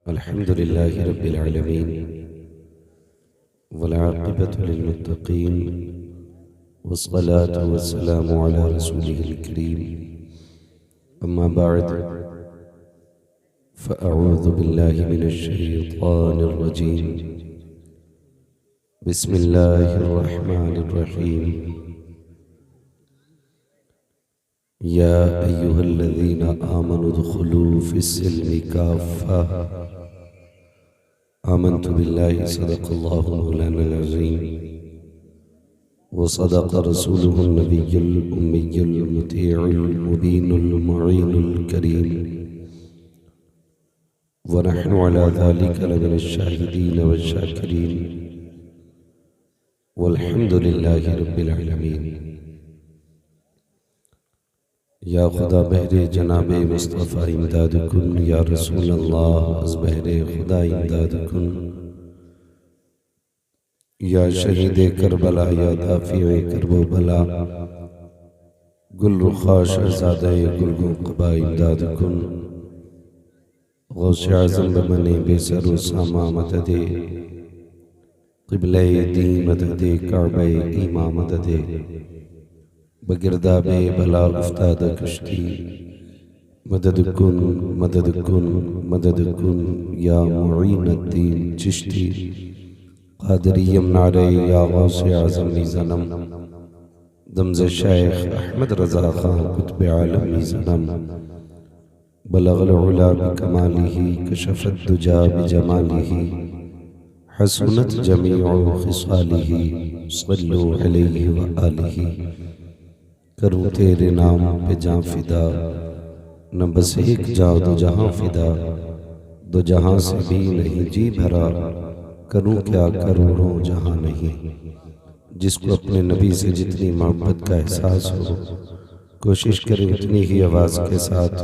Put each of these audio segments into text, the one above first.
अल्हम्दुलिल्लाहि रब्बिल आलमीन वल आक़िबतु लिल मुत्तक़ीन वस्सलातु वस्सलामु अला रसूलिहिल करीम अम्मा बअद फ़अऊज़ु बिल्लाहि मिनश शैतानिर रजीम बिस्मिल्लाहिर रहमानिर रहीम या अय्युहल्लज़ीना आमनु उद्खुलू फ़िस्सिल्मि काफ़्फ़ा आमन्तु बिल्लाहि सदक़ल्लाहु मौलानल अज़ीम व सदक़ रसूलुहुन नबियुल उम्मियुल मुतीउल मुबीनुल मुईनुल करीम व नहनु अला ज़ालिका लमिनश शाहिदीन वश्शाकिरीन वल्हम्दुलिल्लाहि रब्बिल आलमीन। या खुदा बहरे जनाबे मुस्तफ़ा इमदाद कुन, या रसूल अल्लाह अज़ बहरे खुदा इमदाद कुन, या शहीदे करबला या दाफ़िए करबो बला, गुल रुखा शहज़ादे गुलगो क़बा इमदाद कुन, गौसे आज़म बमने बेसर सामा मददे, क़िबले दी मददे काबे ईमा मददे, बगिरदाबे बला उफ्ताद कश्ती, मदद कुन मदद कुन मदद कुन या मुईनुद्दीन चिश्ती, क़ादिरियम नारे या गौसे आज़म ज़नम, दमज़ शेख अहमद रज़ा खां कुतुब आलम ज़नम, बलग़ल उला बिकमालिही कशफ़त दुजा बिजमालिही, हसनत जमीउ ख़िसालिही, सल्लु अलैहि व आलिही। करूँ तेरे नाम पे जाँ फिदा, न बस एक जाँ दो जहाँ फिदा, दो जहाँ से भी नहीं जी भरा, करूँ क्या करोड़ों जहाँ नहीं। जिसको अपने नबी से जितनी मोहब्बत का एहसास हो, कोशिश करे उतनी ही आवाज़ के साथ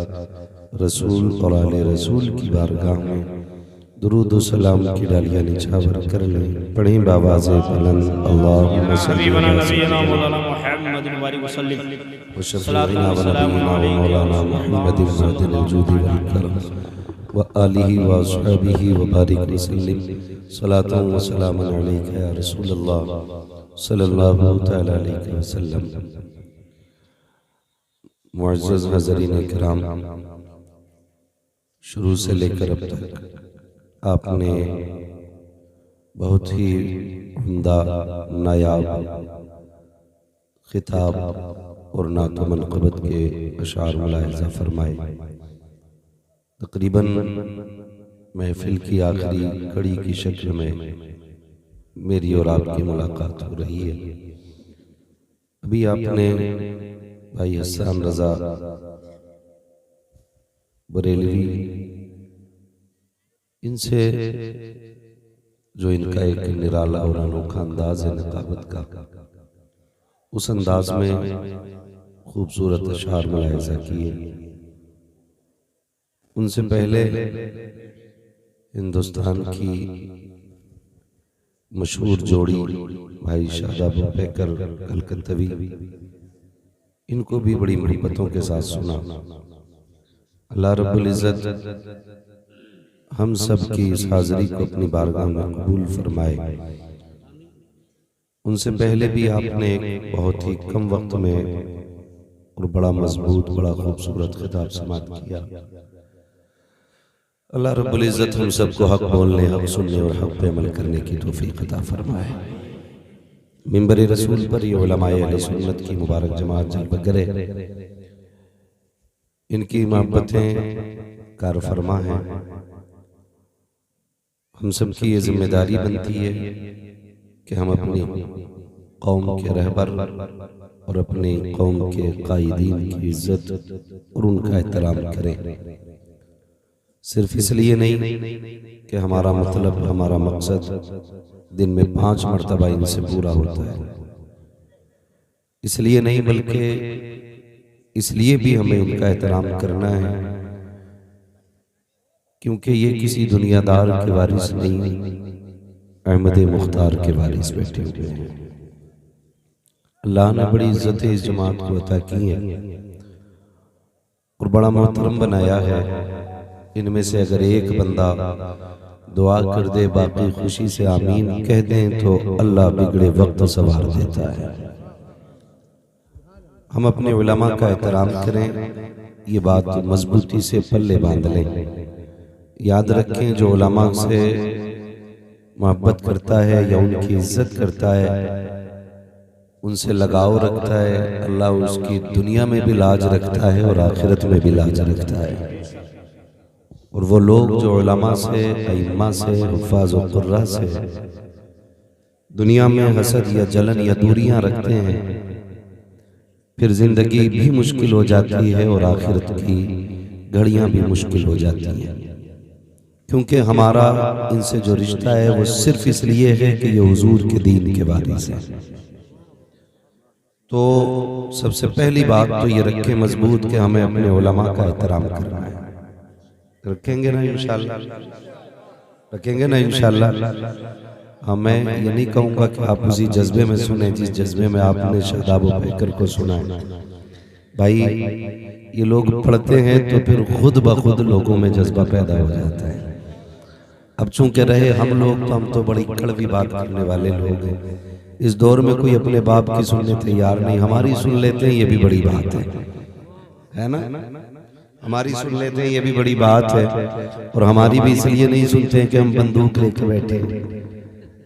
रसूल और आले रसूल की बारगाह में दुरूद व सलाम की डालियाँ निछावर कर लें। पढ़ें बावाज़े बुलंद अल्लाहुम्मा सल्ली अला सय्यिदना मौलाना मुहम्मदिन व सल्लिम व शफ़ीअना व नबीना व मौलाना मुहम्मदिन ज़ातिल वजूदी वल करम व आलिहि व अस्हाबिहि व बारिक व सल्लिम सलातन व सलामन अलैका या रसूलल्लाह सल्लल्लाहु तआला अलैहि वसल्लम। मुअज़्ज़ज़ हज़रीन किराम, शुरू से लेकर अब तक आपने बहुत ही उम्दा, नायाब खिताब और नात मनक़बत के अशार मुलाहिज़ा फरमाए। तकरीबन महफिल की आखिरी कड़ी की शक्ल में मेरी और आपकी मुलाकात हो रही है। अभी आपने भाई हसन रज़ा बरेलवी, इनसे जो इनका एक निराला और अनोखा अंदाज है नक़ाबत का, उस अंदाज में खूबसूरत अशार मुलाहिज़ा किए। उनसे पहले हिंदुस्तान की मशहूर जोड़ी भाई शादाब पैकर कलकत्तवी, इनको भी बड़ी मोहब्बतों के साथ सुना। अल्लाह रब्बुल इज़्ज़त हम सब की इस हाज़िरी को अपनी बारगाह में कबूल फरमाए। उनसे पहले भी आपने एक बहुत ही कम वक्त में और बड़ा मजबूत, बड़ा खूबसूरत खिताब समाअत किया। अल्लाह रब्बुल इज़्ज़त हम सबको हक बोलने, हक सुनने और हक पे अमल करने की तौफीक अता फरमाए। मिंबर रसूल पर ये उलमाए अहले सुन्नत की मुबारक जमात जलवा करे, इनकी मोहब्बतें कार फरमा हैं। हम सब की ये जिम्मेदारी बनती है कि हम अपनी कौम के रहबर और अपनी कौम के कायदीन की इज्जत और उनका एहतराम करें। सिर्फ इसलिए नहीं कि हमारा मतलब, हमारा मकसद दिन में 5 मरतबा इनसे पूरा होता है, इसलिए नहीं, बल्कि इसलिए भी हमें इनका एहतराम करना है क्योंकि ये किसी दुनियादार के वारिस नहीं, अहमद मुख्तार के वारिस बैठे हुए हैं। अल्लाह ने बड़ी इज्जत इस जमात को अता की है और बड़ा मोहतरम बनाया है। इनमें से अगर एक बंदा दुआ कर दे, बाकी खुशी से आमीन कह दें, तो अल्लाह बिगड़े वक्त संवार देता है। हम अपने उलमा का एहतराम करें, ये बात मजबूती से पल्ले बांध लें। याद रखें, जो उलमा से मोहब्बत करता है या उनकी इज्जत करता है, उनसे लगाव रखता है, अल्लाह उसकी दुनिया में भी लाज रखता है और आखिरत में भी लाज रखता है। और वो लोग जो उलमा से, अइम्मा से, हुफ़ाज़ व क़ुर्रा से दुनिया में हसद या जलन या दूरियां रखते हैं, फिर जिंदगी भी मुश्किल हो जाती है और आखिरत की घड़ियां भी मुश्किल हो जाती हैं। क्योंकि हमारा इनसे जो रिश्ता है वो सिर्फ इसलिए है कि ये हुजूर के दीन के वारिस है। तो सबसे पहली बात तो ये रखें मजबूत कि हमें अपने उलमा का एहतराम करना है। रखेंगे ना इंशाअल्लाह? रखेंगे ना इंशाअल्लाह? हाँ, मैं ये नहीं कहूँगा कि आप उसी जज्बे में सुने जिस जज्बे में आपने शादाब व पैकर को सुना है। भाई, ये लोग पढ़ते हैं तो फिर खुद ब खुद लोगों में जज्बा पैदा हो जाता है। अब चूंकि रहे हम लोग, तो हम तो बड़ी कड़वी बात करने वाले लोग हैं। इस दौर में कोई अपने बाप की सुनने तैयार नहीं, हमारी सुन लेते हैं, ये भी बड़ी बात है ना? हमारी सुन लेते हैं, ये भी बड़ी बात है। और हमारी भी इसलिए नहीं सुनते हैं कि हम बंदूक लेकर बैठे हैं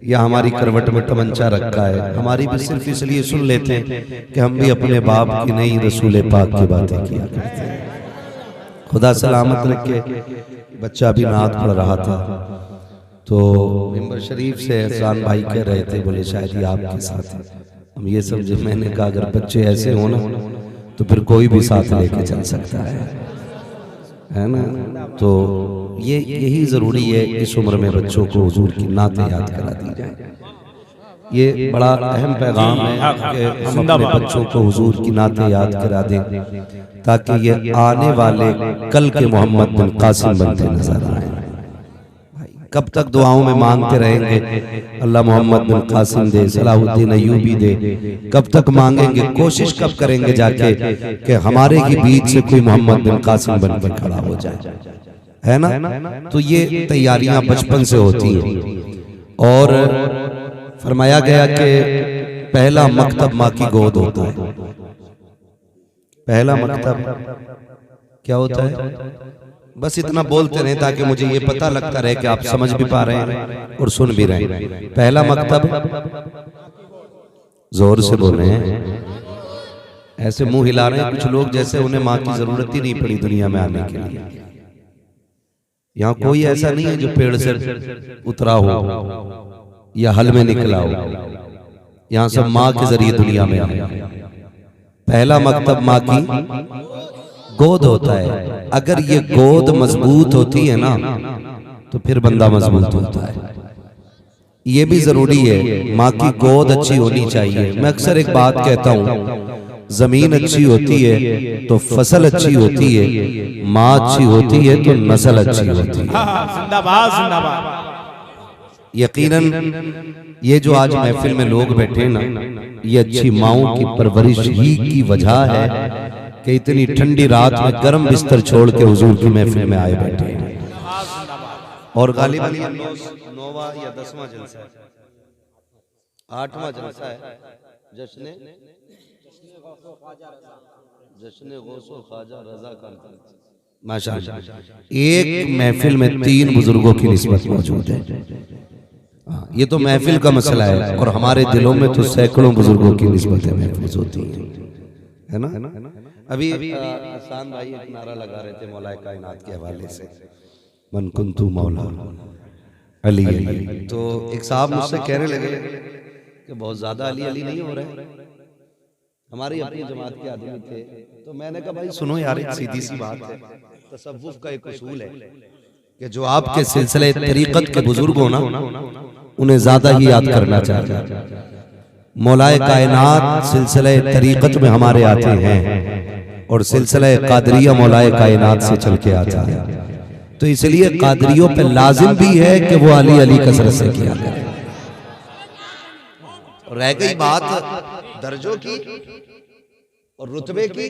या हमारी करवट में तमंचा रखा है। हमारी भी सिर्फ इसलिए सुन लेते हैं कि हम भी अपने बाप की नहीं, रसूल पाक की बातें किया करते हैं। खुदा सलामत रखे। बच्चा भी नात पढ़ रहा था, तो मिंबर शरीफ से एहसान भाई कह रहे थे, बोले शायद ये आपके साथ है। हम ये समझे, मैंने कहा अगर बच्चे ऐसे हो ना तो फिर कोई भी साथ लेके चल सकता है ना? तो ये यही ज़रूरी है इस उम्र में बच्चों को हुजूर की नातें याद करा दी जाए। ये बड़ा अहम पैगाम है कि हम अपने बच्चों को हुजूर की नातें याद करा दें, ताकि ये आने वाले कल के मोहम्मद बिन कासिम बनते नजर आए। कब तक दुआओं में मांगते रहेंगे अल्लाह मोहम्मद बिन कासिम दे, सलाहुद्दीन अय्यूबी दे? कब तक मांगेंगे? कोशिश कब करेंगे जाके कि हमारे ही बीच से कोई मोहम्मद बिन कासिम बनकर खड़ा हो जाए, है ना? तो ये तैयारियां बचपन से होती हैं। और फरमाया गया कि पहला मकतब माँ की गोद होता है। पहला मकतब क्या होता है? बस इतना बोलते रहे ताकि मुझे ये पता लगता रहे कि आप समझ भी पा रहे हैं और सुन भी रहे हैं। पहला मकतब, जोर से बोल रहे हैं, ऐसे मुंह हिला रहे हैं कुछ लोग जैसे उन्हें माँ की जरूरत ही नहीं पड़ी दुनिया में आने के लिए। यहाँ कोई ऐसा नहीं है जो पेड़ से उतरा हो या हल में निकला हो। यहाँ सब माँ के जरिए दुनिया में आए। पहला मकतब माँ की गोद होता है। अगर ये गोद मजबूत होती है ना तो फिर बंदा मजबूत होता है। ये भी जरूरी है, माँ की गोद अच्छी होनी चाहिए। मैं अक्सर एक बात कहता हूँ, जमीन अच्छी होती है तो फसल अच्छी होती है, माँ अच्छी होती है तो नस्ल अच्छी होती है। जिंदाबाद जिंदाबाद। यकीनन ये जो आज महफिल में लोग बैठे हैं ना, ये अच्छी माँओं की परवरिश ही की वजह है कि इतनी ठंडी रात में गर्म बिस्तर छोड़ के हुजूर की महफिल में आए बैठे हैं। और गालिबन 9वां या 10वां जलसा है, 8वां जलसा है, जश्न गौसो ख्वाजा रजा का। माशाअल्लाह, एक महफिल में 3 बुजुर्गों की निस्बत मौजूद है। ये तो महफिल का मसला है, और हमारे दिलों में तो सैकड़ों बुजुर्गों की निस्बतें महफूज होती है ना? अभी आसान भाई एक नारा लगा रहे थे मौलाए कायनात के हवाले से, मन कुंतु मौला अली अली। तो एक साहब मुझसे कहने लगे कि बहुत ज्यादा अली अली नहीं हो रहे। हमारी अपनी जमात के आदमी थे, तो मैंने कहा भाई सुनो यार, एक सीधी सी बात है, तसव्वुफ का एक उसूल है कि जो आपके सिलसिले तरीकत के बुजुर्ग हो ना, उन्हें ज्यादा ही याद करना चाहिए। मौलाए कायनात सिलसिले तरीकत में हमारे आते हैं और सिलसिले कादरिया मौलाए कायनात से चल के आता है। तो इसलिए कादरियों पे लाजिम भी है कि वो अली अली कसरत से किया करें। रह गई बात दर्जों की और रुतबे की,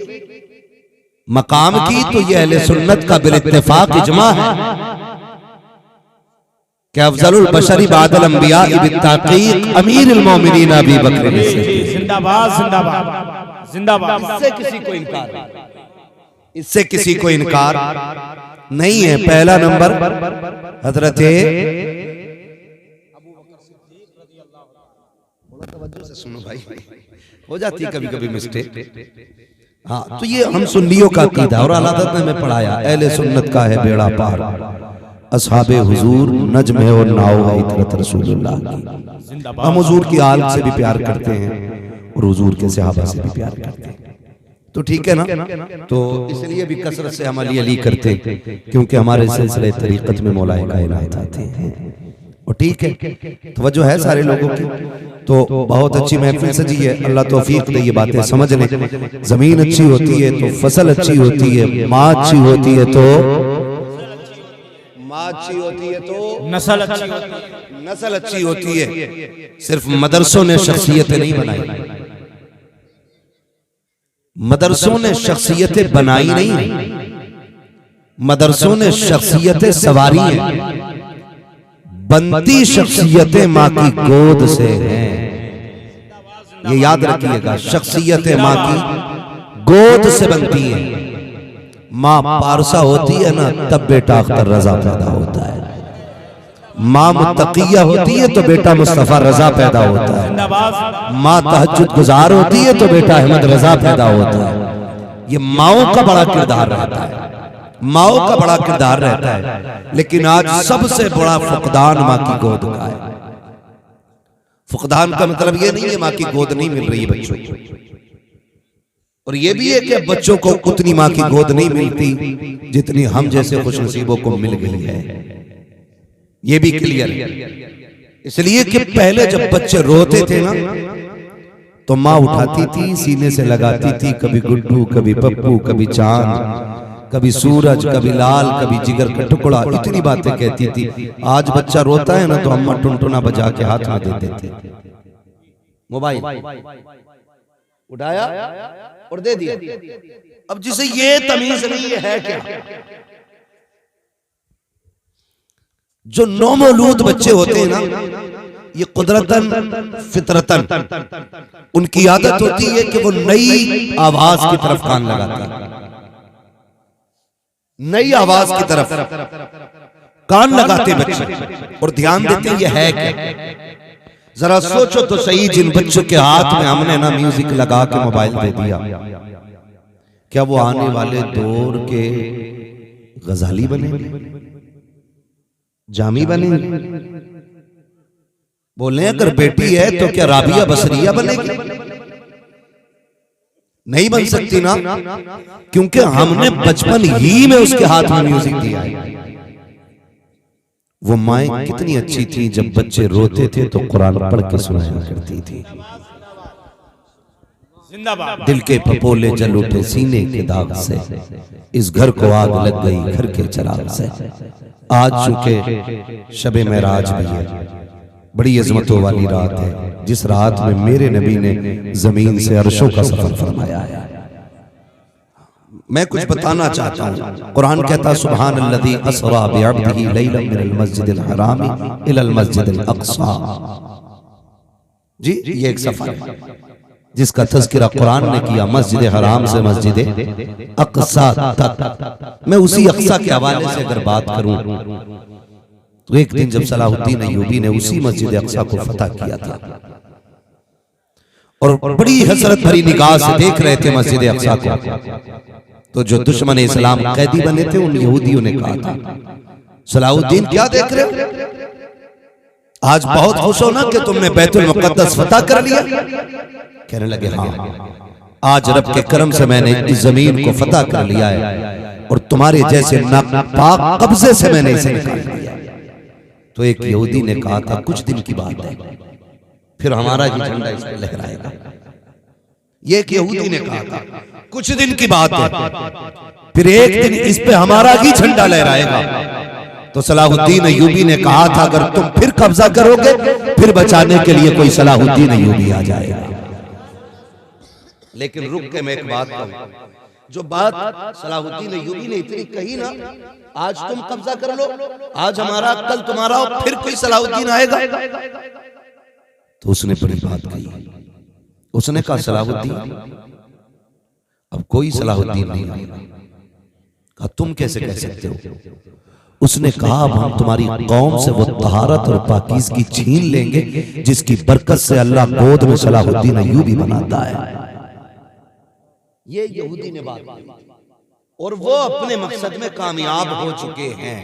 मकाम की तो ये अहले सुन्नत का बिल-इत्तिफाक इजमा है कि अफजलुल बशरी बादल अंबिया बित्ताकीक अमीरुल मोमिनीन अबी बकर सिद्दीक। जिंदाबाद जिंदाबाद जिंदाबाद। इससे किसी को इनकार नहीं है। पहला नंबर हजरत तवज्जो से सुनो भाई, हो जाती है कभी कभी मिस्टेक। हाँ, तो ये हम सुन्नियों का अकीदा और अलादत ने हमें पढ़ाया, अहले सुन्नत का है बेड़ा पार, असहाबे हुजूर नज्म है और नाव है इतरत रसूलुल्लाह की। हम हुजूर की आल से भी प्यार करते हैं और हुजूर के सहाबा से भी प्यार करते हैं, तो ठीक है ना। तो इसलिए भी कसरत से हम अली अली करते हैं, क्योंकि हमारे सिलसिले तरीक़त में मौलाए कायनात आते हैं। और ठीक है, तवज्जो है सारे लोगों की। तो बहुत अच्छी महफिल सजी है, अल्लाह तौफीक दे ये बातें समझ लें। जमीन अच्छी होती है तो फसल अच्छी होती है, माँ अच्छी होती है तो नस्ल अच्छी होती है। सिर्फ मदरसों ने शख्सियतें नहीं बनाई, मदरसों ने शख्सियतें बनाई नहीं, मदरसों ने शख्सियतें सवारी हैं। बनती शख्सियतें माँ की गोद से हैं, ये याद रखिएगा। शख्सियतें माँ की गोद से बनती हैं। माँ पारसा होती है ना, तब बेटा अख्तर रजा पैदा होता है। माँ मुत्तकिया होती है तो बेटा मुस्तफा रजा पैदा होता है। माँ तहज्जुद गुजार होती है तो बेटा अहमद रजा पैदा होता है। ये माओं का बड़ा किरदार रहता है, माओं का बड़ा किरदार रहता है। लेकिन आज सबसे बड़ा फुकदान माँ की गोद का है। फुकदान का मतलब ये नहीं है माँ की गोद नहीं मिल रही है बच्चों को, और ये भी है कि बच्चों को उतनी माँ की गोद नहीं मिलती जितनी हम जैसे खुशनसीबों को मिल गई है। ये भी क्लियर है। इसलिए कि पहले जब बच्चे रोते थे ना, तो माँ उठाती थी, सीने से लगाती थी, कभी गुड्डू, कभी पप्पू, कभी चांद, कभी सूरज, कभी लाल, कभी जिगर का टुकड़ा, इतनी बातें कहती थी। आज बच्चा रोता है ना तो अम्मा टुनटुना बजा के हाथ में दे देते, मोबाइल उठाया और दे दिया। अब जिसे ये तमीज नहीं है क्या, जो नौमौलूद बच्चे होते हैं ना, ये कुदरतन फितरतन उनकी आदत होती है कि वो नई आवाज की तरफ कान लगाते हैं, नई आवाज की तरफ कान लगाते बच्चे और ध्यान देते हैं ये है क्या। जरा सोचो तो सही, जिन बच्चों के हाथ में हमने ना म्यूजिक लगा के मोबाइल दे दिया, क्या वो आने वाले दौर के गजाली बनेंगे, जामी बनेंगे? बोले अगर बेटी है तो क्या राबिया बसरिया बनेगी? नहीं बन सकती ना, क्योंकि हमने बचपन ही में उसके हाथ में म्यूजिक दिया है। वो माएँ कितनी अच्छी थी, जब बच्चे रोते थे तो कुरान पढ़ के सुनाया करती थी। दिल के पपोले जल उठे सीने के दाग से, इस घर को आग लग गई घर के चिराग से। आज चूंकि शबे मेराज भी है, बड़ी अजमतों वाली रात है, जिस रात में मेरे नबी ने जमीन से अर्शों का सफर फरमाया है। मैं कुछ बताना चाहता हूँ। कुरान कहता सुभान अल्लज़ी अस्रा बिअब्दिही लैलन मिनल मस्जिदिल हरामी इलल मस्जिदिल अक़सा। जी, ये एक सफर है जिसका तज़किरा कुरान ने किया, मस्जिद हराम से मस्जिद अक़सा तक। मैं उसी अक़सा के हवाले से अगर बात करूं तो एक दिन जब सलाहुद्दीन अय्यूबी ने उसी मस्जिद अक़सा को फतह किया था और बड़ी हसरत भरी निगाह से देख रहे थे मस्जिद अक़सा को, तो जो दुश्मन इस्लाम कैदी बने थे उन यहूदियों ने कहा था, सलाहुद्दीन क्या देख रहे हो, आज बहुत खुश हो ना कि तुमने बैतुल मुक़द्दस फतह कर लिया? कहने लगे हाँ, आज रब के करम से मैंने इस जमीन को फतह कर लिया है और तुम्हारे जैसे नापाक कब्जे से मैंने इसे निकाल लिया। तो एक यहूदी ने कहा था कुछ दिन की बात है, फिर हमारा ही झंडा इस पर लहराएगा। ये एक यहूदी ने कहा था कुछ दिन की बात है, फिर एक दिन इस पे हमारा ही झंडा लहराएगा। तो सलाहुद्दीन अय्यूबी ने कहा था अगर तुम फिर कब्जा करोगे फिर बचाने के लिए कोई सलाहुद्दीन अय्यूबी आ जाएगा। लेकिन रुक के मैं एक बात कहूं, जो बात सलाहुद्दीन अय्यूबी ने इतनी कही ना, आज तुम कब्जा कर लो, आज हमारा कल तुम्हारा, और फिर कोई सलाहुद्दीन आएगा। तो उसने बड़ी बात कही, उसने कहा सलाहुद्दीन, अब कोई सलाहुद्दीन नहीं आएगा। कहा तुम कैसे कह सकते हो? उसने कहा अब हम तुम्हारी कौम से वो तहारत और पाकीज़गी छीन लेंगे जिसकी बरकत से अल्लाह गोद में सलाहुद्दीन अय्यूबी बनाता है। ये यहूदी ने बात की और वो अपने मकसद में कामयाब हो चुके हैं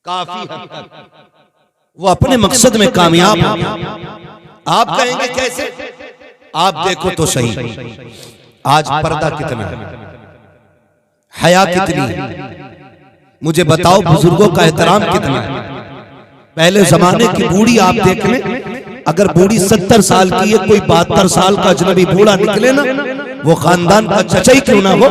काफी हद तक, वो अपने मकसद में कामयाब हो गए। आप कहेंगे कैसे? आप देखो तो सही, आज पर्दा कितना है, हया कितनी है, मुझे बताओ बुजुर्गों का एहतराम कितना है। पहले जमाने की बूढ़ी आप देख लें, अगर बूढ़ी 70 साल की है, कोई 72 साल का अजनबी बूढ़ा निकले ना, वो खानदान का चचा ही क्यों ना हो,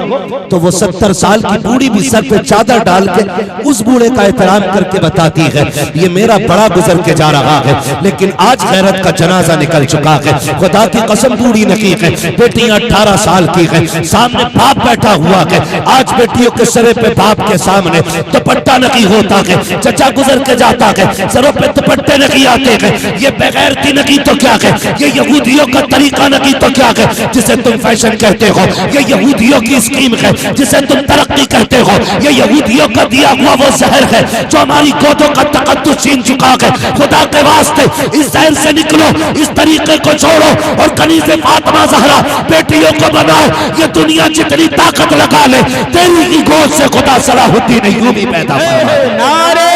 तो वो 70 साल की बूढ़ी भी सर पे चादर डाल के उस बूढ़े का एहतराम करके बताती है ये मेरा बड़ा गुजर के जा रहा है। लेकिन आज गैरत का जनाजा निकल चुका है, खुदा की कसम बूढ़ी नहीं है, बेटियां 18 साल की है, सामने बाप बैठा हुआ है, आज बेटियों के सर पे बाप के सामने दुपट्टा नहीं होता है, चचा गुजर के जाता है, सरों पे दुपट्टे नहीं आते हैं। ये बेगैरती नहीं तो क्या है, ये यहूदियों का तरीका नहीं तो क्या है जिसे तुम फैशन कहते हो, ये यहूदियों की स्कीम है जिसे तुम तरक्की कहते हो, ये यहूदियों का दिया हुआ वो जहर है जो हमारी गोदों का तकद्दुस छीन चुका है। खुदा के वास्ते इस जहर से निकलो, इस तरीके को छोड़ो और कनीज़े फातिमा ज़हरा बेटियों को बनाओ। ये दुनिया जितनी ताकत लगा ले, तेरी ही गोद से खुदा सलाहुद्दीन अय्यूबी पैदा फरमाए। नारे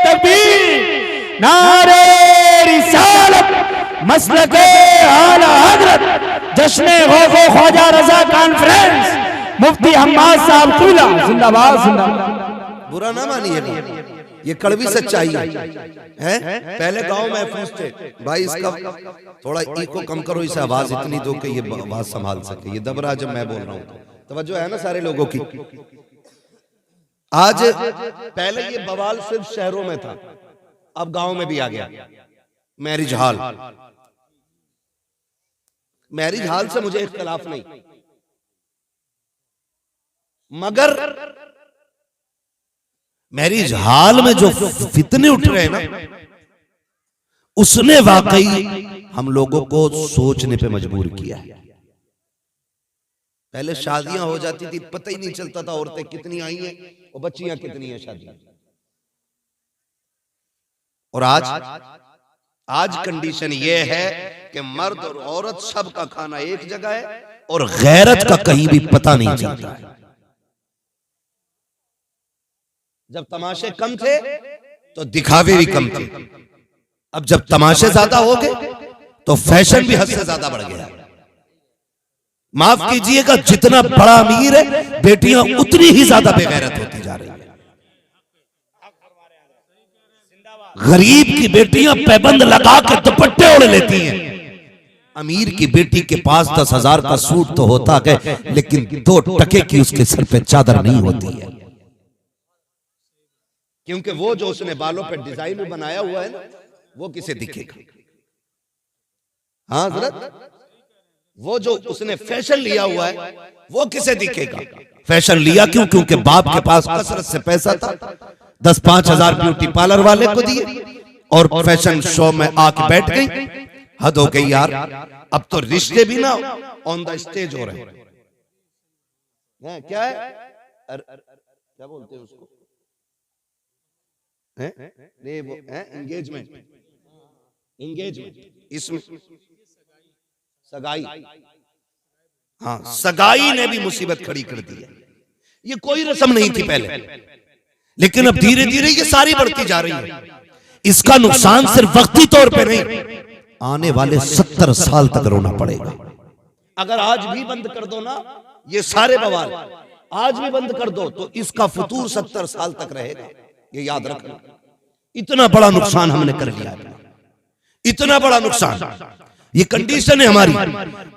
तकबीर, नारे रिसालत, मसलके आला हज़रत, जश्न गौफ़ो ख्वाजा रज़ा कॉन्फ्रेंस, मुफ्ती हम्माद साहब तूला जिंदाबाद जिंदाबाद। बुरा ना मानिएगा, ये कड़वी सच्चाई है। पहले गांव महफूज थे भाई, इसका थोड़ा इको कम करो, इसे आवाज इतनी दो कि ये आवाज संभाल सके। ये दब रहा जब मैं बोल रहा हूँ, तवज्जो है ना सारे लोगों की। आज पहले ये बवाल सिर्फ शहरों में था, अब गांव में भी आ गया। मैरिज हॉल, मैरिज हॉल से मुझे इख्तिलाफ नहीं, मगर मैरिज हॉल में जो फितने उठ रहे हैं ना, उसने वाकई हम लोगों को सोचने पे मजबूर किया है। पहले शादियां हो जाती थी, पता ही नहीं चलता था औरतें कितनी आई हैं और बच्चियां कितनी हैं शादियां। और आज कंडीशन ये है कि मर्द और औरत सबका खाना एक जगह है और गैरत का कहीं भी पता नहीं चलता है। जब तमाशे कम थे तो दिखावे भी कम थे, अब जब तमाशे ज्यादा हो गए तो फैशन भी हद से ज्यादा बढ़ गया। माफ कीजिएगा, जितना बड़ा अमीर है बेटियां उतनी ही ज्यादा बेगैरत होती जा रही है। गरीब की बेटियां पैबंद लगा के दुपट्टे ओढ़ लेती हैं, अमीर की बेटी के पास 10,000 का सूट तो होता है लेकिन 2 टके की उसके सर पे चादर नहीं होती है, क्योंकि वो जो उसने बालों पे डिजाइन में बनाया हुआ है ना, वो किसे दिखेगा। हाँ हज़रत, वो जो उसने फैशन लिया हुआ है वो किसे दिखेगा। फैशन लिया क्यों? क्योंकि बाप के पास कसरत से पैसा था, 10-5 हजार ब्यूटी पार्लर वाले को दिए और फैशन शो में आके बैठ गई। हद हो गई यार, अब तो रिश्ते भी ना ऑन द स्टेज हो रहे हैं। क्या है, क्या बोलते हैं उसको, नहीं वो एंगेजमेंट, इसमें सगाई। हाँ, सगाई ने भी मुसीबत खड़ी कर दी है। ये कोई रस्म नहीं थी पहले, लेकिन अब धीरे धीरे ये सारी बढ़ती जा रही है। इसका नुकसान सिर्फ वक्ती तौर पे नहीं, आने वाले 70 साल तक रोना पड़ेगा। अगर आज भी बंद कर दो ना ये सारे बवाल, आज भी बंद कर दो तो इसका फुतूर 70 साल तक रहेगा, ये याद रखना। इतना बड़ा नुकसान हमने कर लिया है, इतना बड़ा नुकसान। ये कंडीशन है हमारी।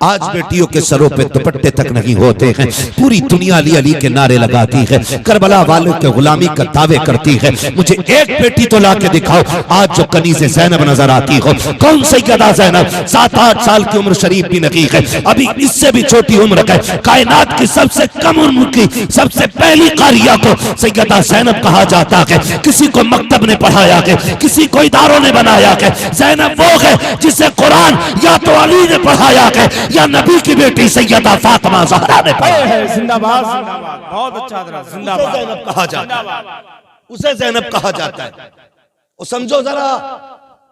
आज बेटियों के सरों पे दुपट्टे तक नहीं होते हैं, पूरी दुनिया अली अली के नारे लगाती है, करबला वालों के गुलामी का दावे करती है। मुझे एक बेटी तो ला के दिखाओ आज जो कनीज़े ज़ैनब नजर आती हो। कौन सैयदा ज़ैनब? 7-8 साल की उम्र शरीफ भी नहीं है, अभी इससे भी छोटी उम्र है। कायनात की सबसे कम उम्र की सबसे पहली कारिया को सैयदा ज़ैनब कहा जाता है। किसी को मकतब ने पढ़ाया है, किसी को इदारों ने बनाया है। ज़ैनब वो है जिसे कुरान या तो अली ने पढ़ाया है या नबी की बेटी सैयदा फातिमा ज़हरा ने पढ़ाया है। जिंदाबाद जिंदाबाद, बहुत अच्छा तरह जिंदाबाद। ज़ैनब कहा जाता है, उसे ज़ैनब कहा जाता है। और समझो जरा,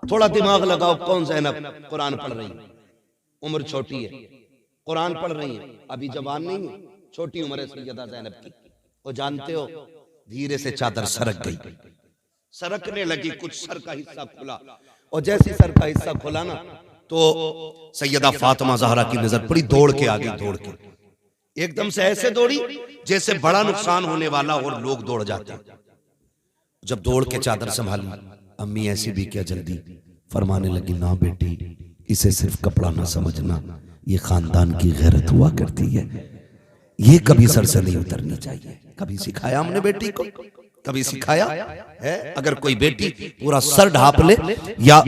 थोड़ा दिमाग लगाओ, कौन ज़ैनब कुरान पढ़ रही है, उम्र छोटी है, कुरान पढ़ रही है, अभी जवान नहीं है, छोटी उम्र है सैयदा ज़ैनब की। वो जानते हो, धीरे से चादर सरक गई, सरकने लगी, कुछ सर का हिस्सा खुला, और जैसे सर का हिस्सा खुला ना तो सैयदा फातिमा ज़हरा की नजर पड़ी, दौड़ के आगे, दौड़ के एकदम से ऐसे दौड़ी जैसे बड़ा नुकसान होने वाला और लोग दौड़ जाते। जब दौड़ के चादर संभाली, अम्मी ऐसी भी क्या जल्दी, फरमाने लगी ना बेटी, इसे सिर्फ कपड़ा ना समझना, ये खानदान की गैरत हुआ करती है, ये कभी सर से नहीं उतरनी चाहिए। कभी सिखाया हमने बेटी को? कभी सिखाया है? अगर कोई बेटी पूरा सर ढाप ले या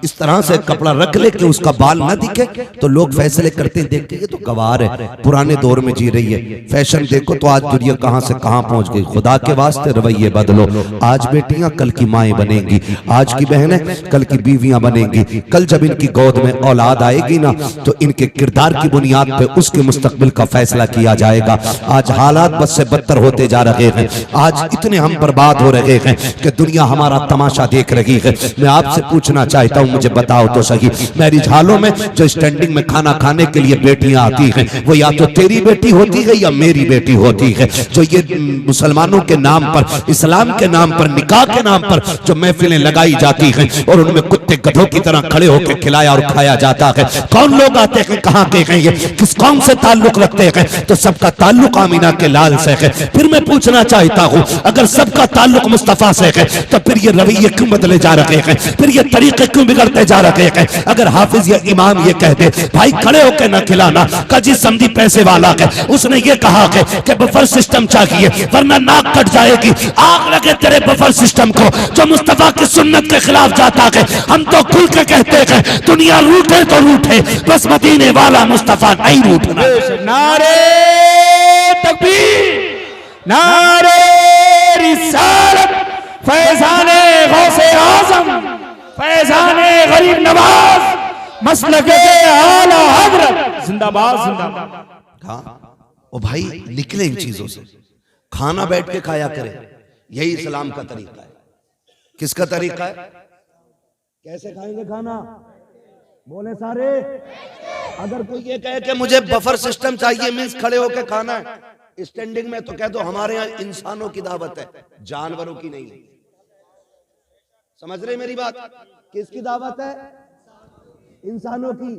इस तरह से कपड़ा रख ले कि उसका बाल ना दिखे, तो लोग फैसले करते हैं, देखते ये तो गवार है, पुराने दौर में जी रही है, फैशन देखो तो आज दुनिया कहां से कहां पहुंच गई। खुदा के वास्ते रवैये बदलो। आज बेटियां कल की माएं बनेंगी, आज की बहनें कल की बीवियां बनेंगी। कल जब इनकी गोद में औलाद आएगी ना, तो इनके किरदार की बुनियाद पे उसके मुस्तकबिल का फैसला किया जाएगा। आज हालात बद से बदतर होते जा रहे हैं, आज इतने हम बर्बाद हो रहे हैं कि दुनिया हमारा तमाशा देख रही है। मैं आपसे पूछना चाहता हूं, मुझे बताओ तो सही, मैरिज हालों में जो स्टैंडिंग में खाना खाने के लिए बेटियां आती हैं, वो या तो तेरी बेटी होती है या मेरी बेटी होती है। जो ये मुसलमानों के नाम पर, इस्लाम के नाम पर, निकाह के नाम पर जो महफिलें लगाई जाती हैं और उनमें कुत्ते गधों की तरह खड़े होकर खिलाया और खाया जाता है, कौन लोग आते हैं, कहां के हैं, ये किस कौम से ताल्लुक रखते हैं? तो सबका ताल्लुक आमीना के लाल से है। फिर मैं पूछना चाहता हूं, अगर सबका ताल्लुक मुस्तफा से है, तो फिर ये रवैये क्यों बदले जा रहे हैं, फिर ये तरीके क्यों बिगड़ते जा रहे हैं? अगर हाफिज या इमाम ये कहते भाई खड़े होकर न खिलाना, काजी समझी पैसे वाला है, उसने ये कहा है कि बफर सिस्टम चाहिए वरना नाक कट जाएगी, आग लगे तेरे बफर सिस्टम को जो मुस्तफा की सुन्नत के खिलाफ जाता है। हम तो खुल के कहते हैं दुनिया रूठे तो रूठे, बस मदीने वाला मुस्तफा नहीं रूठना। नारे तकबीर, नारे रिसालत, फैज़ाने गौसे आज़म, फैज़ाने गरीब नवाज, मसलके आला हज़रत, जिंदाबाद जिंदाबाद। हाँ ओ भाई, निकले इन चीजों से, खाना बैठ के खाया करे, यही इस्लाम का तरीका है। किसका तरीका है? कैसे खाएंगे खाना? बोले सारे। अगर कोई ये कहे कि मुझे बफर सिस्टम चाहिए, मीन्स खड़े होकर खाना है, स्टैंडिंग में, तो कह दो हमारे यहाँ इंसानों की दावत है, जानवरों की नहीं। समझ रहे मेरी बात? किसकी दावत है? इंसानों की।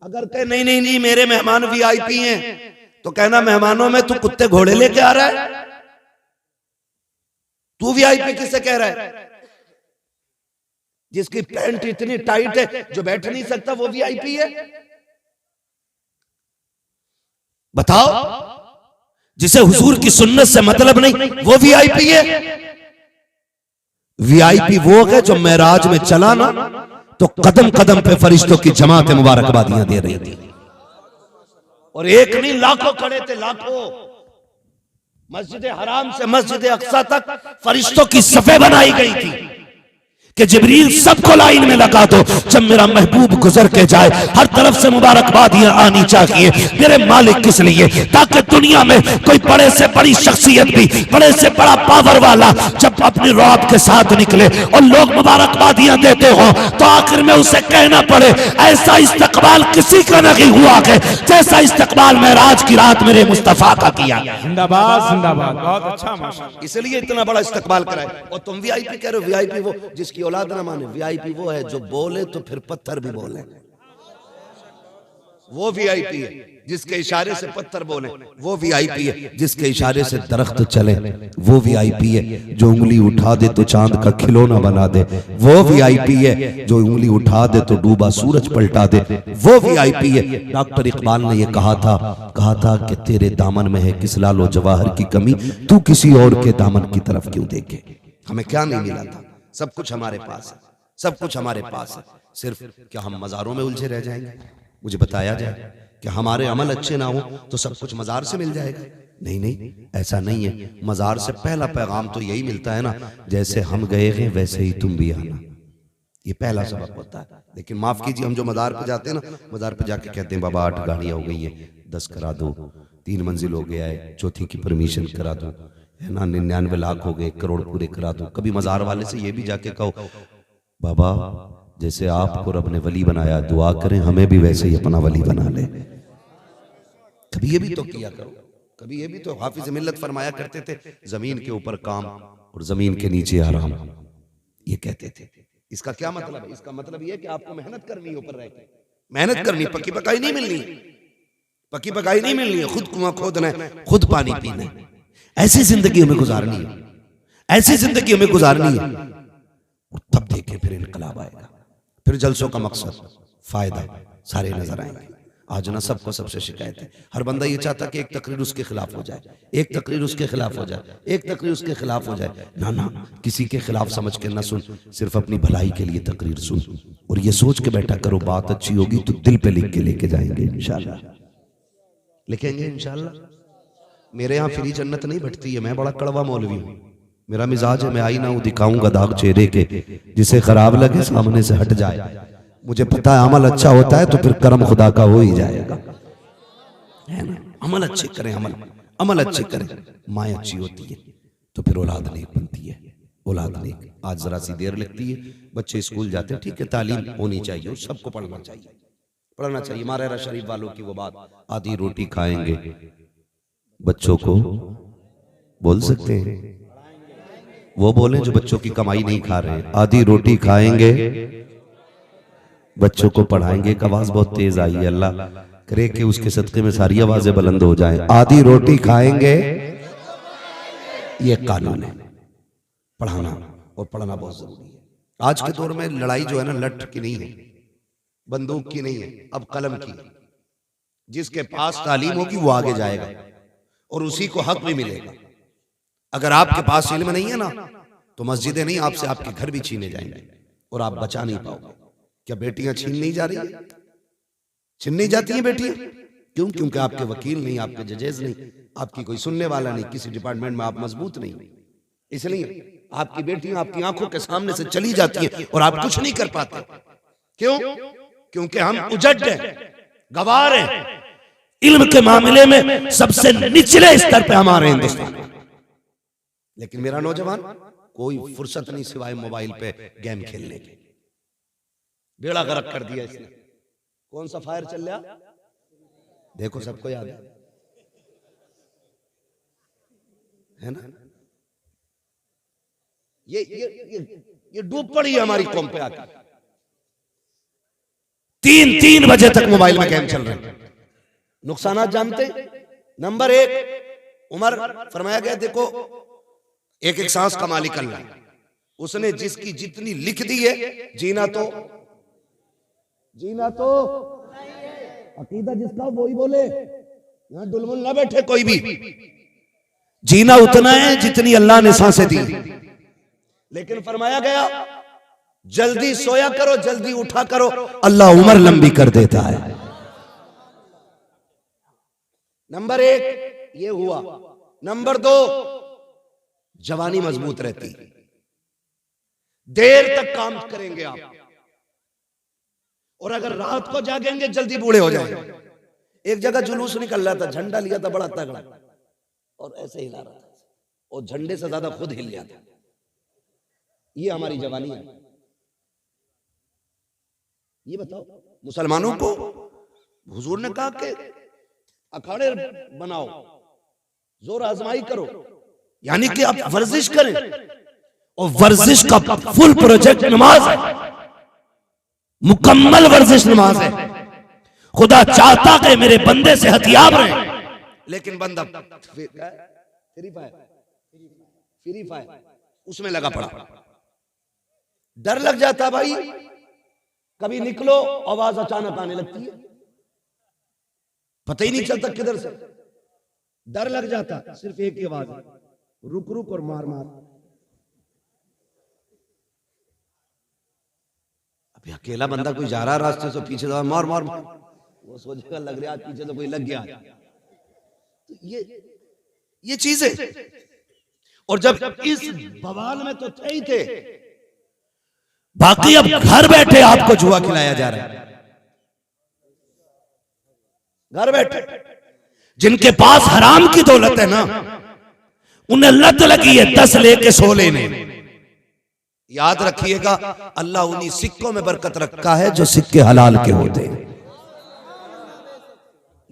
अगर कहे नहीं नहीं नहीं मेरे मेहमान वीआईपी हैं, तो कहना मेहमानों में तू कुत्ते घोड़े लेके आ रहा है, तू वीआईपी किसे कह रहा है? जिसकी पैंट इतनी टाइट है जो बैठ नहीं सकता वो वीआईपी है? बताओ। जिसे हुजूर की सुन्नत से मतलब नहीं वो वीआईपी है? वीआईपी वो है जो मेराज में चला ना तो कदम कदम पे फरिश्तों की जमात मुबारकबादियां दे रही थी, और एक नहीं लाखों खड़े थे, लाखों। मस्जिद हराम से मस्जिद अक्सा तक फरिश्तों की सफे बनाई गई थी कि जिब्रील सबको लाइन में लगा दो, जब मेरा महबूब गुजर के जाए हर तरफ से मुबारकबादियां आनी चाहिए। मेरे मालिक किस लिए? ताकि दुनिया में कोई बड़े से बड़ी शख्सियत भी, बड़े से बड़ा पावर वाला जब अपनी रौब के साथ निकले और लोग मुबारकबादियां देते हो, तो आखिर में उसे कहना पड़े ऐसा इस्तकबाल किसी का नहीं हुआ है जैसा इस्तकबाल मेराज की रात मेरे मुस्तफा का किया। जिंदाबाद जिंदाबाद, बहुत अच्छा माशाअल्लाह। इसलिए इतना बड़ा इस्तकबाल कराए। और तुम वीआईपी कह रहे हो, वीआईपी वो जिसकी औलाद ना माने। वीआईपी वो है जो बोले तो फिर पत्थर भी बोले। वो वीआईपी है जिसके इशारे से पत्थर बोले, वो वीआईपी है जिसके इशारे से दरख्त चले, वो वीआईपी है जो उंगली उठा दे तो चांद का खिलौना बना दे, वो वीआईपी है जो उंगली उठा दे तो डूबा सूरज पलटा दे, वो वीआईपी है। डॉक्टर इकबाल ने यह कहा था कि तेरे दामन में है किस लालो जवाहर की कमी, तू किसी और के दामन की तरफ क्यों देखे। हमें क्या नहीं मिला था, सब कुछ हमारे पास है, सब कुछ हमारे पास है। सिर्फ क्या हम मज़ारों में उलझे रह जाएंगे? मुझे बताया जाए कि हमारे अमल अच्छे ना हो तो सब कुछ मज़ार से मिल जाएगा? नहीं नहीं, ऐसा नहीं है। मज़ार से पहला पैगाम तो यही मिलता है ना, जैसे हम गए हैं वैसे ही तुम भी आना, ये पहला सबक होता है। लेकिन माफ कीजिए, हम जो मज़ार पे जाते हैं ना, मज़ार पे जाके कहते हैं बाबा 8 गाड़ियां हो गई हैं, 10 करा दो, 3 मंजिल हो गया है, चौथी की परमिशन करा दो, है ना, 99 लाख हो गए, 1 करोड़ पूरे करा दो। कभी मज़ार वाले से ये भी जाके कहो बाबा जैसे आपको रब ने वली बनाया, दुआ करें हमें भी वैसे ही अपना वली बना ले। कभी ये भी तो किया करो, कभी ये भी तो। हाफिज मिल्लत फरमाया करते थे, जमीन के ऊपर काम और जमीन के नीचे आराम, ये कहते थे। इसका क्या मतलब है? इसका मतलब ये कि आपको मेहनत करनी है, ऊपर रह के मेहनत करनी, पक्की पकाई नहीं मिलनी, पक्की पकाई नहीं मिलनी है, खुद कुआं खोदना है, खुद पानी पीना है। ऐसी जिंदगी हमें गुजारनी है, ऐसी जिंदगी हमें गुजारनी है। और तब देखें फिर इनकलाब आएगा, फिर जलसों का मकसद फायदा सारे नजर आएंगे। आज ना सबको सबसे शिकायत है, हर बंदा ये चाहता कि एक तकरीर उसके खिलाफ हो जाए, एक तकरीर उसके खिलाफ हो जाए, एक तकरीर उसके खिलाफ हो जाए। ना ना, किसी के खिलाफ समझ के ना सुन, सिर्फ अपनी भलाई के लिए तकरीर सुन और ये सोच के बैठा करो बात अच्छी होगी तो दिल पे लिख के लेके जाएंगे इंशाल्लाह, लिखेंगे इंशाल्लाह। मेरे यहाँ फ्री जन्नत नहीं बटती है, मैं बड़ा कड़वा मौलवी हूँ, मेरा मिजाज है, मैं आई ना हूं दिखाऊंगा दाग चेहरे के, जिसे खराब लगे सामने से हट जाए। मुझे पता है अमल अच्छा होता है तो फिर करम खुदा का हो ही जाएगा, है ना। अमल अच्छे करें, अमल अच्छे करें, माँ अच्छी होती है तो फिर औलाद नेक बनती है, औलाद नेक। आज जरा सी देर लगती है, बच्चे स्कूल जाते हैं, ठीक है, तालीम होनी चाहिए, सबको पढ़ना चाहिए, पढ़ना चाहिए। मारेरा शरीफ वालों की वो बात, आधी रोटी खाएंगे बच्चों को बोल सकते हैं, वो बोले जो बच्चों की कमाई नहीं खा रहे, आधी रोटी खाएंगे बच्चों को पढ़ाएंगे। एक आवाज बहुत तेज आई है, अल्लाह करे कि उसके सदके में सारी आवाजें बुलंद हो जाएं। आधी रोटी खाएंगे, ये कानून है, पढ़ाना और पढ़ना बहुत जरूरी है। आज के दौर में लड़ाई जो है ना, लठ की नहीं है, बंदूक की नहीं है, अब कलम की। जिसके पास तालीम होगी वो आगे जाएगा और उसी को हक भी मिलेगा। अगर आपके पास इल्म नहीं है ना, तो मस्जिदें नहीं, आपसे आपके घर भी छीने जाएंगे और आप बचा नहीं पाओगे। क्या बेटियां छीन नहीं जा रही? छीन नहीं जाती हैं बेटियां, क्यों? क्योंकि आपके वकील नहीं, आपके जजेज नहीं, आपकी कोई सुनने वाला नहीं, किसी डिपार्टमेंट में आप मजबूत नहीं, इसलिए आपकी बेटियां आपकी आंखों के सामने से चली जाती हैं और आप कुछ नहीं कर पाते। क्यों? क्योंकि हम उजड़ हैं, गवार हैं, इल्म के मामले में सबसे निचले स्तर पे हमारे हिंदुस्तान। लेकिन मेरा नौजवान कोई फुर्सत नहीं सिवाय मोबाइल पे गेम खेलने की। बेड़ा गर्क कर दिया इसने। कौन सा फायर चल रहा देखो, सबको याद है ना। ये डूब पड़ी है हमारी कौम पे आकर। 3 बजे तक मोबाइल में गेम चल रहे हैं। नुकसानात जानते? नंबर 1, उमर फरमाया गया, देखो एक सांस का मालिक अल्लाह, उसने जिसकी जितनी लिख दी है, जीना तो अकीदा जिसका वही बोले, यहां डुलमुल ना बैठे कोई भी। जीना उतना है जितनी अल्लाह ने सांसें दी। लेकिन फरमाया गया जल्दी सोया करो, जल्दी उठा करो, अल्लाह उम्र लंबी कर देता है। नंबर 1 ये हुआ। नंबर 2, जवानी मजबूत रहती, देर तक काम करेंगे आप, और अगर रात को जागेंगे जल्दी बूढ़े हो जाएंगे। एक जगह जुलूस निकल रहा था, झंडा लिया था बड़ा तगड़ा और ऐसे हिला रहा था, और झंडे से ज्यादा खुद हिल गया था। ये हमारी जवानी है। ये बताओ मुसलमानों को हुजूर ने कहा कि अखाड़े बनाओ, जोर आजमाई करो, यानी कि आप वर्जिश करें, और वर्जिश का फुल प्रोजेक्ट नमाज है, मुकम्मल वर्जिश नमाज है। खुदा चाहता कि मेरे बंदे से हथियार रहे, लेकिन बंदा फ्री फायर उसमें लगा पड़ा। डर लग जाता भाई, कभी निकलो आवाज अचानक आने लगती है, पता ही नहीं चलता किधर से, डर लग जाता। सिर्फ एक ही आवाज है, रुक रुक और मार मार। अभी अकेला बंदा कोई जा रहा है रास्ते से, पीछे से मार मार मार, वो सोचेगा लग रहा है पीछे तो कोई लग गया। तो ये चीज है। और जब इस बवाल में तो थे ही थे, बाकी अब घर बैठे आपको जुआ खिलाया जा रहा है। घर बैठे जिनके पास हराम की दौलत है ना, उन्हें लत लगी है 10 लेके 16 लेने। याद रखिएगा, अल्लाह उन्हीं सिक्कों में बरकत रखा है जो सिक्के हलाल के होते हैं।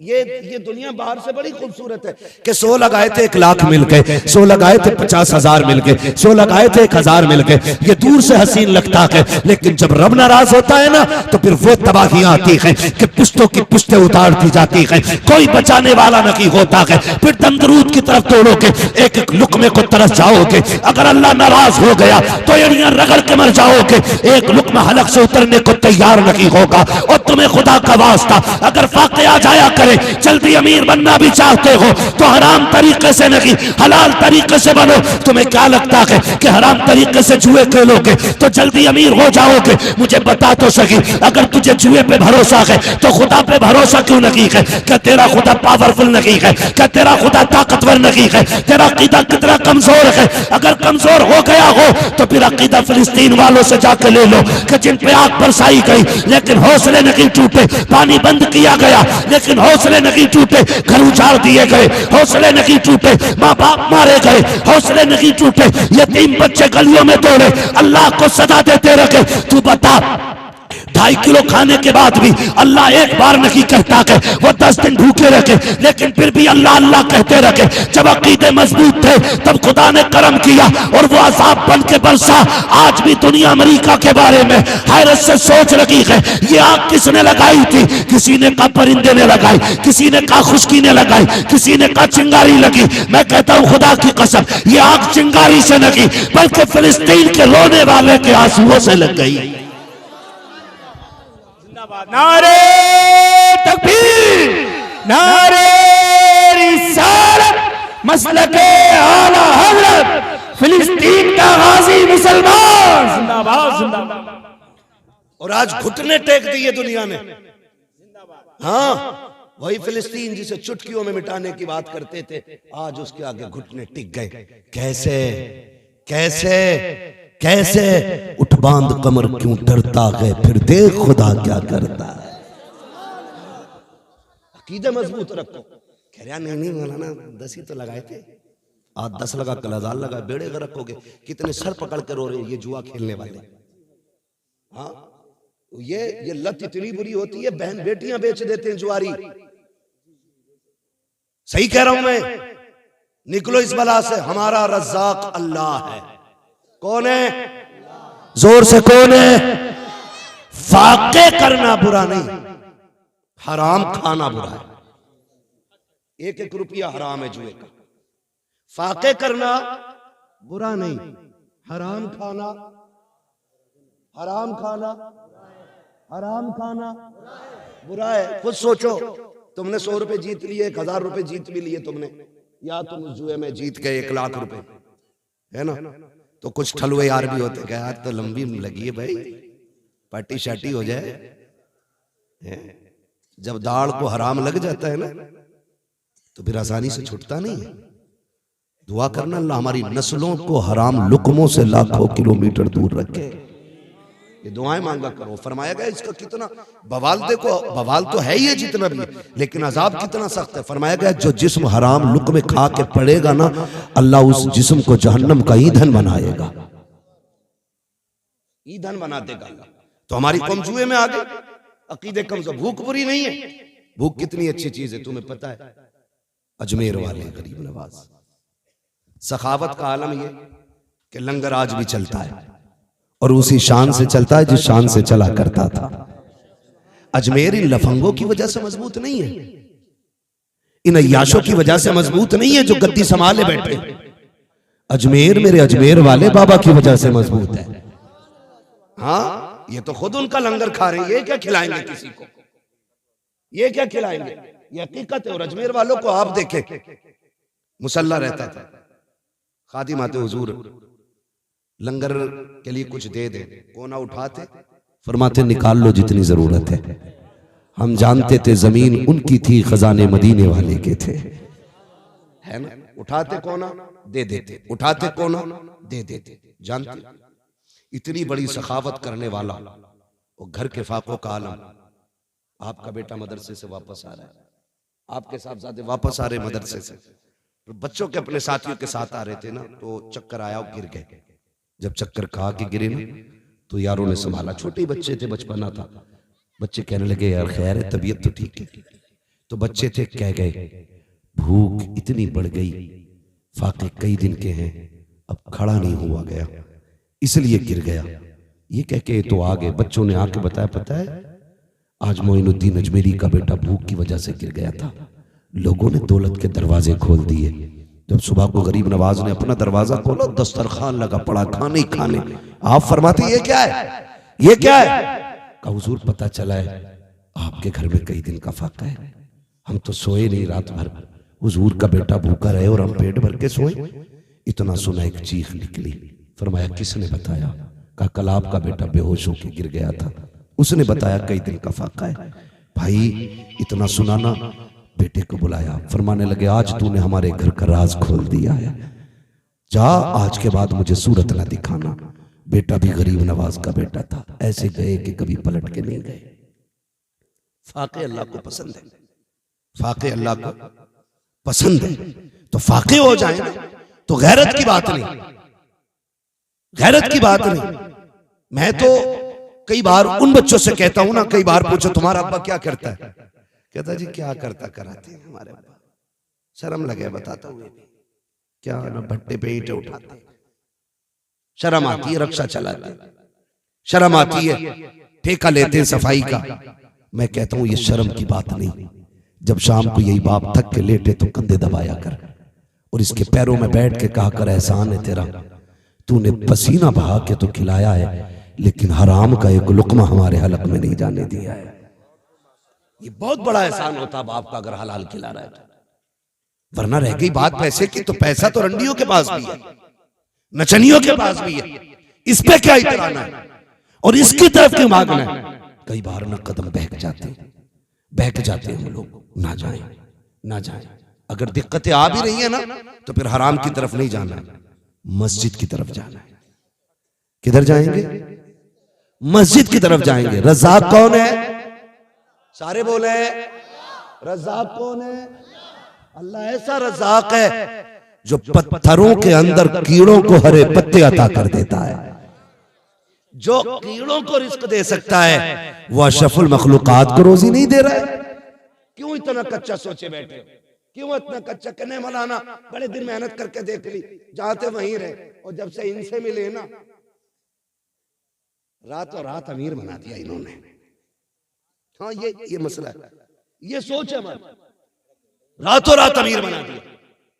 ये दुनिया बाहर से बड़ी खूबसूरत है कि 100 लगाए थे 1 लाख मिल गए, 100 लगाए थे 50,000 मिल गए, 100 लगाए थे 1,000 मिल गए। ये दूर से हसीन लगता है, लेकिन जब रब नाराज होता है ना, तो फिर वो तबाहियां आती हैं कि पुश्तों की पुश्तें उतार दी जाती हैं, कोई बचाने वाला नहीं होता है। फिर दमदरूद की तरफ तोड़ोगे, एक एक लुकमे को तरस जाओगे। अगर अल्लाह नाराज हो गया तो एड़ियां रगड़ के मर जाओगे, एक लुकमा हलक से उतरने को तैयार नहीं होगा। और तुम्हें खुदा का वास्ता अगर फाक़े आ जाया करे, जल्दी अमीर बनना भी चाहते हो तो हराम तरीके से नहीं, हलाल तरीके से बनो। तुम्हें क्या लगता है कि हराम तरीके से जुए खेलोगे तो जल्दी अमीर हो जाओगे? मुझे बता तो सही, अगर तुझे जुए पे भरोसा है तो खुदा पे भरोसा क्यों नहीं है? क्या तेरा खुदा पावरफुल नहीं है? क्या तेरा खुदा ताकतवर नहीं है? तेरा अकीदा कितना कमजोर है? अगर कमजोर हो गया हो तो फिर अकीदा फिलिस्तीन वालों से जाके ले लो कि जिन पे आग बरसाई गई लेकिन हौसले नहीं टूटे, पानी बंद किया गया लेकिन हौसले नहीं टूटे, घर उजाड़ दिए गए, हौसले नहीं टूटे, माँ बाप मारे गए, हौसले नहीं टूटे, यतीम बच्चे गलियों में दौड़े, अल्लाह को सदा देते रखे। तू बता, 2.5 किलो खाने के बाद भी अल्लाह एक बार नहीं कहता कि वो 10 दिन भूखे रखे, लेकिन फिर भी अल्लाह अल्लाह कहते रखे। जब अकीदे मजबूत थे तब खुदा ने करम किया और वो अज़ाब बन के बरसा। आज भी दुनिया अमेरिका के बारे में हैरत से सोच रही है, ये आग किसने लगाई थी? किसी ने कहा परिंदे ने लगाई, किसी ने कहा खुशकी ने लगाई, किसी ने कहा चिंगारी लगी। मैं कहता हूं खुदा की कसम, ये आग चिंगारी से लगी बल्कि फिलिस्तीन के रोने वाले के आंसुओं से लग गई। नारे तकबीर, नारे रिसालत, मसलके आला हज़रत, फिलिस्तीन का गाजी मुसलमान जिंदाबाद जिंदाबाद। और आज घुटने टेक दिए दुनिया ने। हाँ, वही फिलिस्तीन जिसे चुटकियों में मिटाने की बात करते थे, आज उसके आगे घुटने टिक गए। कैसे कैसे कैसे? उठ बांध कमर क्यों डरता है, फिर देख खुदा क्या करता है। अकीदे मजबूत रखो। कह रहा नहीं मौलाना 10 ही तो लगाए थे, आज 10 लगा, कल 1000 लगा, बेड़े गर्क हो गए। कितने सर पकड़ कर रो रहे ये जुआ खेलने वाले। हाँ, ये लत इतनी बुरी होती है, बहन बेटियां बेच देते हैं जुआरी। सही कह रहा हूं मैं? निकलो इस बला से। हमारा रज़्ज़ाक अल्लाह है। कौन है? जोर से कौन है? फाके करना बुरा नहीं, हराम खाना बुरा है। 1-1 रुपया हराम है जुए का। फाके करना बुरा नहीं, हराम खाना, हराम खाना, हराम खाना बुरा है। खुद सोचो, तुमने 100 रुपए जीत लिए, 1000 रुपए जीत भी लिए तुमने, या तुम जुए में जीत गए 1 लाख रुपए, है ना? तो कुछ ठलुए यार भी होते, क्या यार तो लंबी लगी है भाई, पार्टी शाटी हो जाए। जब दाढ़ को हराम लग जाता है ना, तो फिर आसानी से छूटता नहीं है। दुआ करना अल्लाह हमारी नस्लों को हराम लुकमों से लाखों किलोमीटर दूर रखे। ये दुआएं मांगा करो। फरमाया गया इसका कितना बवाल, देखो बवाल तो है ही है जितना भी, लेकिन अजाब कितना सख्त है। फरमाया गया जो जिस्म हराम लुक में खा के पड़ेगा ना, अल्लाह उस जिस्म को जहन्नम का ईंधन बनाएगा, ईंधन बना देगा अल्लाह। तो हमारी कौम जुए में आ गई, अकीदे कमजोर। भूख बुरी नहीं है, भूख कितनी अच्छी चीज है तुम्हें पता है? अजमेर वाले गरीब नवाज, सखावत का आलम ये कि लंगर आज भी चलता है और उसी शान से चलता है जिस शान से चला करता था। अजमेर इन लफंगों की वजह से मजबूत नहीं है, इन अय्याशों की वजह से मजबूत नहीं है जो गद्दी संभाले बैठे। अजमेर मेरे अजमेर वाले बाबा की वजह से मजबूत है। हाँ, ये तो खुद उनका लंगर खा रहे हैं, ये क्या खिलाएंगे किसी को, ये क्या खिलाएंगे, ये हकीकत है। और अजमेर वालों को आप देखें, मुसल्ला रहता था, खादिम आते हुजूर लंगर के लिए कुछ दे दे, कोना उठाते, फरमाते निकाल लो जितनी जरूरत है। हम जानते थे जमीन उनकी थी, खजाने मदीने वाले के थे, है ना। उठाते कोना दे देते, उठाते कोना दे देते। जानते इतनी बड़ी सखावत करने वाला वो घर के फाकों का आलम। आपका बेटा मदरसे से वापस आ रहा है, आपके साहबजादे वापस आ रहे मदरसे से, तो बच्चों के अपने साथियों के साथ आ रहे थे ना, तो चक्कर आया, गिर गए। जब चक्कर खा के गिरे ना, तो यारों ने संभाला, छोटे बच्चे थे, बचपना था। बच्चे कहने लगे यार खैर है, तबीयत तो ठीक है। तो बच्चे थे, कह गए भूख इतनी बढ़ गई, फाके कई दिन के हैं, अब खड़ा नहीं हुआ गया, इसलिए गिर गया। ये कह के तो आ गए। बच्चों ने आके बताया, पता है आज मोइनुद्दीन अजमेरी का बेटा भूख की वजह से गिर गया था। लोगों ने दौलत के दरवाजे खोल दिए। जब सुबह को गरीब नवाज ने अपना दरवाजा खोला, दस्तरखान लगा पड़ा, खाने ही खाने। आप फरमाते ये क्या है, ये क्या है? कहा हुजूर पता चला है आपके घर में कई दिन का फाका है, हम तो सोए नहीं रात भर, हुजूर का बेटा भूखा रहे और हम पेट भर के सोए। इतना सुना एक चीख निकली। फरमाया किसने बताया? कहा कल आपका बेटा बेहोश होकर गिर गया था, उसने बताया कई दिन का फाका है। भाई इतना सुनाना, बेटे को बुलाया, फरमाने लगे आज तूने हमारे घर का राज खोल दिया है, जा आज के बाद मुझे सूरत ना दिखाना। बेटा भी गरीब नवाज का बेटा था, ऐसे गए कि कभी पलट के नहीं गए। फाके अल्लाह को पसंद है, फाके अल्लाह को पसंद है, तो फाके हो जाए तो गैरत की बात नहीं, गैरत की बात नहीं। मैं तो कई बार उन बच्चों से कहता हूं ना, कई बार पूछो तुम्हारा अब्बा क्या करता है, कहता जी क्या करता कराते हैं हमारे अब्बा, शर्म लगे बताता हुए भी, क्या ना भट्टे पे ईंटें उठाते, शर्म आती है, रक्षा चलाते, शर्म आती है, ठेका लेते हैं सफाई का। मैं कहता हूं ये शर्म की बात नहीं। जब शाम को यही बाप थक के लेटे तो कंधे दबाया कर और इसके पैरों में बैठ के कहा कर एहसान है तेरा, तूने पसीना बहा के तो खिलाया है, लेकिन हराम का एक लुकमा हमारे हलक में नहीं जाने दिया है। ये बहुत बड़ा एहसान होता बाप का अगर हलाल खिला रहा है तो। वरना रह गई बात पैसे की, तो पैसा तो रंडियों के पास भी है, नचनियों के पास भी है, इस पे क्या इतराना है और इसकी तरफ क्यों भागना है। कई बार ना कदम बहक जाते हम लोग, ना जाएं ना जाएं। अगर दिक्कतें आ भी रही है ना, तो फिर हराम की तरफ नहीं जाना है, मस्जिद की तरफ जाना है। किधर जाएंगे? मस्जिद की तरफ जाएंगे। रज़ाक कौन है? सारे बोले रज़ाक कौन है? अल्लाह ऐसा रज़ाक है जो पत्थरों के अंदर कीड़ों को हरे पत्ते अता कर देता है। जो कीड़ों को रिस्क दे सकता है वह अशरफुल मखलूकात को रोजी नहीं दे रहा है। क्यों इतना कच्चा सोचे बैठे हो? क्यों इतना कच्चा? कहने मौलाना बड़े दिन मेहनत करके देख ली, जहां थे वहीं रहे, और जब से इनसे मिले ना रातों रात अमीर बना दिया इन्होंने। हाँ ये मसला है, ये सोच है हमारी, रातों रात अमीर बना दिया।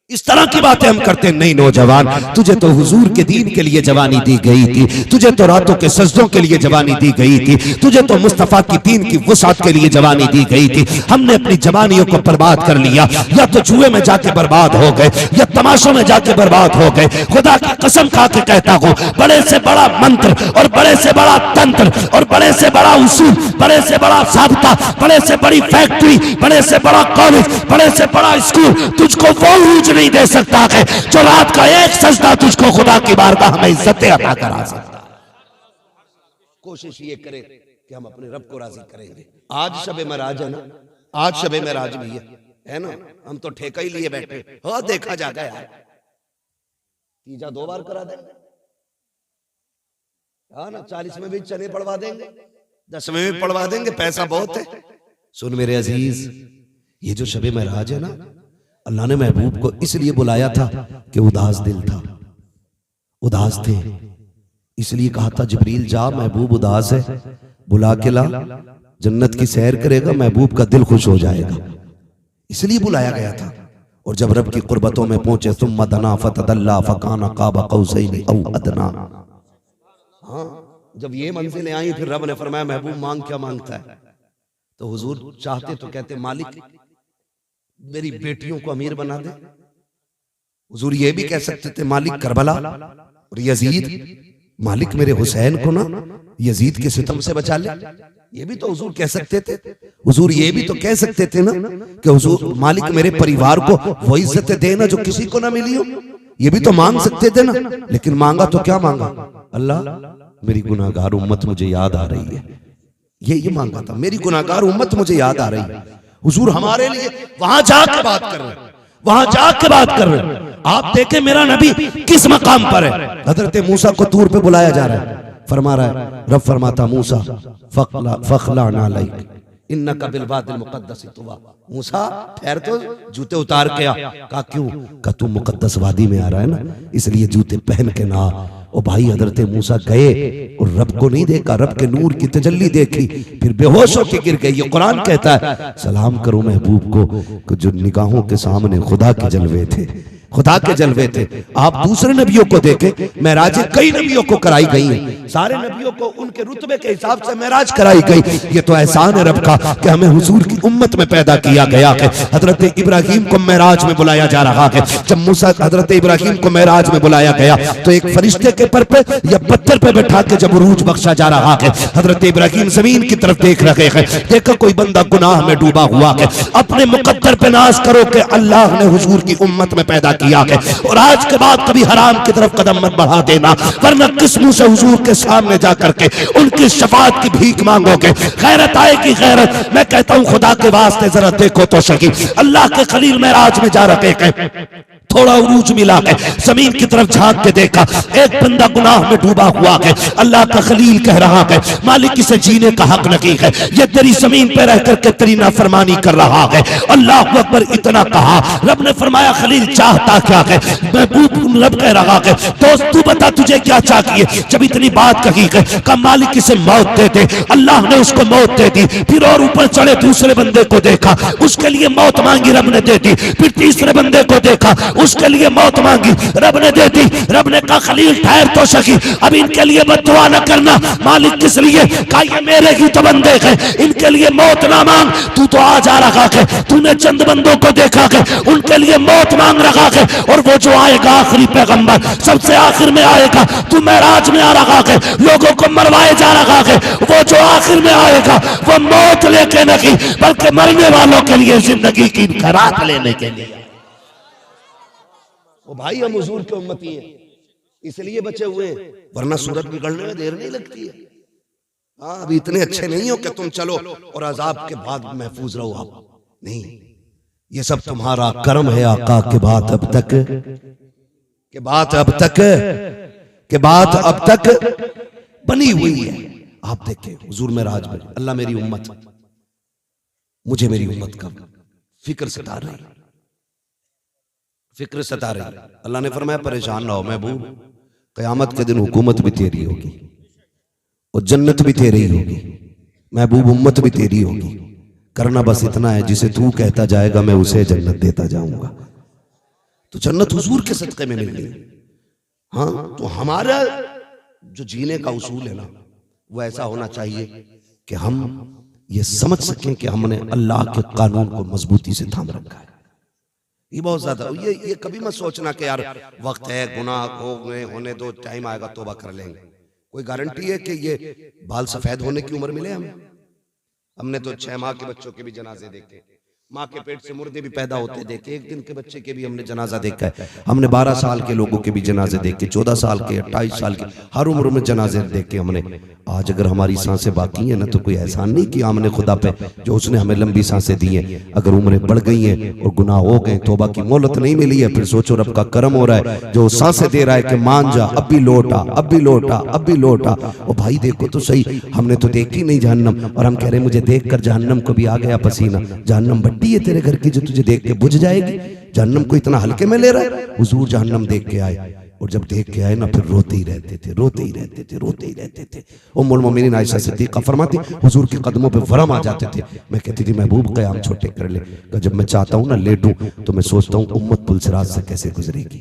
इस तरह की बातें हम करते हैं। नहीं नौजवान, तुझे तो हुजूर के दीन के लिए जवानी दी गई थी, तुझे तो रातों के सजदों के लिए जवानी दी गई थी, तुझे तो मुस्तफा की दीन की वसात के लिए जवानी दी गई थी। हमने अपनी जवानियों को बर्बाद कर लिया, या तो जुए में जाके बर्बाद हो गए या तमाशों में जाके बर्बाद हो गए। खुदा की कसम खा के कहता हूं, बड़े से बड़ा मंत्र और बड़े से बड़ा तंत्र और बड़े से बड़ा उसूल, बड़े से बड़ा साबता, बड़े से बड़ी फैक्ट्री, बड़े से बड़ा कॉलेज, बड़े से बड़ा स्कूल तुझको वो ऊंच नहीं दे सकता है जो रात का एक सजदा तुझको खुदा की बारगाह में इज्जतें अता करा सकता। कोशिश ये करें कि हम अपने रब को राजी करेंगे। आज शबे महराज है ना, आज शबे महराज भी है ना, हम तो ठेका ही लिए बैठे। हाँ देखा जाएगा यार, तीजा 2 बार करा देंगे, हाँ ना, 40 में भी चने पड़वा देंगे, 10 में भी पड़वा देंगे, पैसा बहुत है। सुन मेरे अजीज, ये जो शबे महराज है ना, अल्लाह ने महबूब को इसलिए बुलाया था कि उदास दिल था, उदास थे, इसलिए कहा था जिब्रील जा महबूब उदास है, बुला के ला। जन्नत की सैर करेगा, महबूब का दिल खुश हो जाएगा, इसलिए बुलाया गया था। और जब रब की कुर्बतों में पहुंचे, सुम्मा दना फतदल्ला फकाना काबा कौसैनी औ अदना। हाँ, जब ये मंजिलें आई फिर रब ने फरमाया महबूब मांग क्या मांगता है? तो हुजूर चाहते तो कहते मालिक मेरी बेटियों को अमीर बना दे। हुजूर ये भी कह सकते थे मालिक करबला और यजीद, मालिक मेरे हुसैन को ना यजीद के सितम से बचा ले, ये भी तो हुजूर कह सकते थे। हुजूर ये भी तो कह सकते थे ना कि हुजूर मालिक मेरे परिवार को वो इज्जत देना जो किसी को ना मिली हो, ये भी तो मांग सकते थे ना। लेकिन मांगा तो क्या मांगा? अल्लाह मेरी गुनाहगार उम्मत मुझे याद आ रही है, ये मांगा था, मेरी गुनाहगार उम्मत मुझे याद आ रही है। हुजूर हमारे लिए वहां जाके बात कर रहे हैं, वहां जाके बात कर रहे हैं। आप देखें मेरा नबी किस मकाम पर है। हजरत मूसा को तूर पे बुलाया जा रहा है, फरमा रहा है, रब फरमाता मूसा फखला नालैक इन्नका बिल वादिल मुक़द्दस तुवा। मूसा ठहर तो, जूते उतार के आ। कहा क्यों? का तू मुकद्दस वादी में आ रहा है ना, इसलिए जूते पहन के ना। ओ भाई हजरत मूसा गए और रब को नहीं देखा, रब के नूर की तजल्ली देखी, फिर बेहोश होकर गिर गए। ये कुरान कहता है सलाम करो महबूब को जो निगाहों के सामने खुदा के जलवे थे, खुदा के जलवे थे। आप दूसरे नबियों को देखें, महराजें कई नबियों को कराई गई हैं, सारे नबियों को उनके रुतबे के हिसाब से महराज कराई गई। ये तो एहसान है रब का कि हमें हुजूर की उम्मत में पैदा किया गया है। हजरत इब्राहिम को महराज में बुलाया जा रहा है। जब मूसा हजरत इब्राहिम को महराज में बुलाया गया तो एक फरिश्ते के पर पे या पत्थर पे बैठा के जब उरूज बख्शा जा रहा है, हजरत इब्राहिम जमीन की तरफ देख रहे हैं। देखा कोई बंदा गुनाह में डूबा हुआ है, अपने मुकद्दर पे नाज करो कि अल्लाह ने हुजूर की उम्मत में पैदा किया है, और आज के बाद कभी हराम की तरफ कदम मत बढ़ा देना, वरना किस मुंह से हुजूर के सामने जा करके उनकी शफाअत की भीख मांगोगे। गैरत आएगी गैरत। मैं कहता हूं खुदा के वास्ते जरा देखो तो सही, अल्लाह के खलील महराज में जा रहे हैं, थोड़ा उरूज मिला है, जमीन की तरफ झांक के देखा, एक बंदा गुनाह में डूबा हुआ है। अल्लाह का खलील कह रहा है मालिक इसे जीने का हक नहीं है, ये तेरी जमीन पे रह करके तेरी नाफरमानी कर रहा है। अल्लाह अकबर इतना कहा, रब ने फरमाया खलील चाहता क्या है? महबूब रब कह रहा है दोस्त तू बता तुझे क्या चाहिए? जब इतनी बात कही है का मालिक इसे मौत दे दे। अल्लाह ने उसको मौत दे दी। फिर और ऊपर चढ़े दूसरे बंदे को देखा, उसके लिए मौत मांगी, रब ने दे दी। फिर तीसरे बंदे को देखा, उसके लिए मौत मांगी, रब ने दे दी। रब ने कहा खलील ठहर तो सकी, अब इनके लिए बद्दुआ न करना। मालिक किस लिए? कहा ये मेरे ही तो बंदे हैं, इनके लिए मौत ना मांग। तू तो आ जा रहा है, तूने चंद बंदों को देखा है, उनके लिए मौत मांग रहा है, और वो जो आएगा आखिरी पैगंबर सबसे आखिर में आएगा। तू महराज में आ रहा है, लोगों को मरवाए जा रहा है, वो जो आखिर में आएगा वो मौत लेके नहीं बल्कि मरने वालों के लिए जिंदगी की खैरात लेने के लिए। वो भाई हम हुजूर के उम्मती हैं, इसलिए बचे हुए हैं, वरना सूरत बिगड़ने में देर नहीं लगती है। हाँ अभी इतने अच्छे नहीं हो कि तुम चलो और अजाब के बाद महफूज रहो। आप नहीं, ये सब तुम्हारा कर्म है आका के बात अब तक, के बात अब तक, के बात अब तक बनी हुई है। आप देखें हुजूर में राज में अल्लाह मेरी उम्मत, मुझे मेरी उम्मत का फिक्र सता रही, फिक्र सता रही। अल्लाह ने फरमाया परेशान ना हो महबूब, क़यामत के दिन हुकूमत भी तेरी होगी और जन्नत भी तेरी होगी महबूब, उम्मत भी तेरी होगी। करना बस इतना है जिसे तू कहता जाएगा मैं उसे जन्नत देता जाऊंगा। तो जन्नत हुजूर के सदक़े में मिलनी है। हाँ तो हमारा जो जीने का उसूल है ना वो ऐसा होना चाहिए कि हम ये समझ सकें कि हमने अल्लाह के कानून को मजबूती से थाम रखा है। ये बहुत ज्यादा, ये कभी मत सोचना कि यार वक्त है, गुनाह हो गए, होने दो, टाइम आएगा तौबा कर लेंगे। कोई गारंटी है कि ये बाल सफेद होने की उम्र मिले हमें? हमने तो 6 माह के बच्चों के भी जनाजे देखे, माँ के पेट से मुर्दे भी पैदा होते देखे, 1 दिन के बच्चे के भी हमने जनाजा देखा है। हमने 12 साल के लोगों के भी जनाजे देखे, 14 साल के, 28 साल के, हर उम्र में जनाजे देखे हमने। आज अगर हमारी सांसें बाकी हैं ना तो कोई एहसान नहीं किया हमने खुदा पे जो उसने हमें लंबी सांसें दी हैं। अगर उम्रें बढ़ गई हैं और गुनाह हो गए, तौबा की मोहलत नहीं मिली है, फिर सोचो रब का करम हो रहा है जो सांसें दे रहा है कि मान जा, अब भी लौटा, अब भी लौटा, अब भी लौटा। और भाई देखो तो सही, हमने तो देखी नहीं जहन्नम, और हम कह रहे मुझे देख कर जहन्नम को भी आ गया पसीना। जहन्नम भट्टी है तेरे घर की जो तुझे देख के बुझ जाएगी। जहन्नम को इतना हल्के में ले रहा है। हुजूर जहन्नम देख के आए, और जब देख के आए ना फिर रोते ही रहते थे, रोते ही रहते थे, रोते ही रहते थे। उम्मुल मोमिनीन आयशा सिद्दीक़ा फरमाती हुजूर के कदमों पे वरम आ जाते थे। मैं कहती थी महबूब क़याम छोटे कर ले। जब मैं चाहता हूँ ना लेटूं तो मैं सोचता हूँ उम्मत पुलसिरात से कैसे गुजरेगी।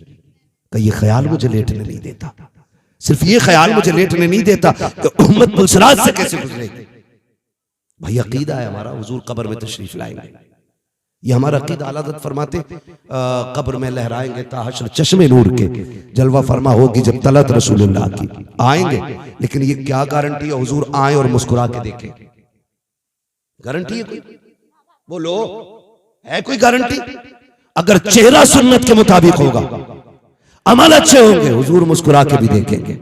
का ये ख्याल मुझे लेटने नहीं देता, सिर्फ ये ख्याल मुझे लेटने नहीं देता कि उम्मत पुलसिरात से कैसे गुजरेगी। भाई अकीदा है हमारा, हुजूर कब्र में तशरीफ लाएंगे, ये हमारा अकीदा। आला हज़रत फरमाते कब्र में लहराएंगे ताहशर चश्मे नूर के, जलवा फरमा होगी जब तलत रसूलुल्लाह की। आएंगे, लेकिन ये क्या गारंटी है हुजूर आए और मुस्कुरा के देखें? गारंटी है कोई? बोलो, है कोई गारंटी? अगर चेहरा सुन्नत के मुताबिक होगा, अमल अच्छे होंगे, हुजूर मुस्कुरा के भी देखेंगे।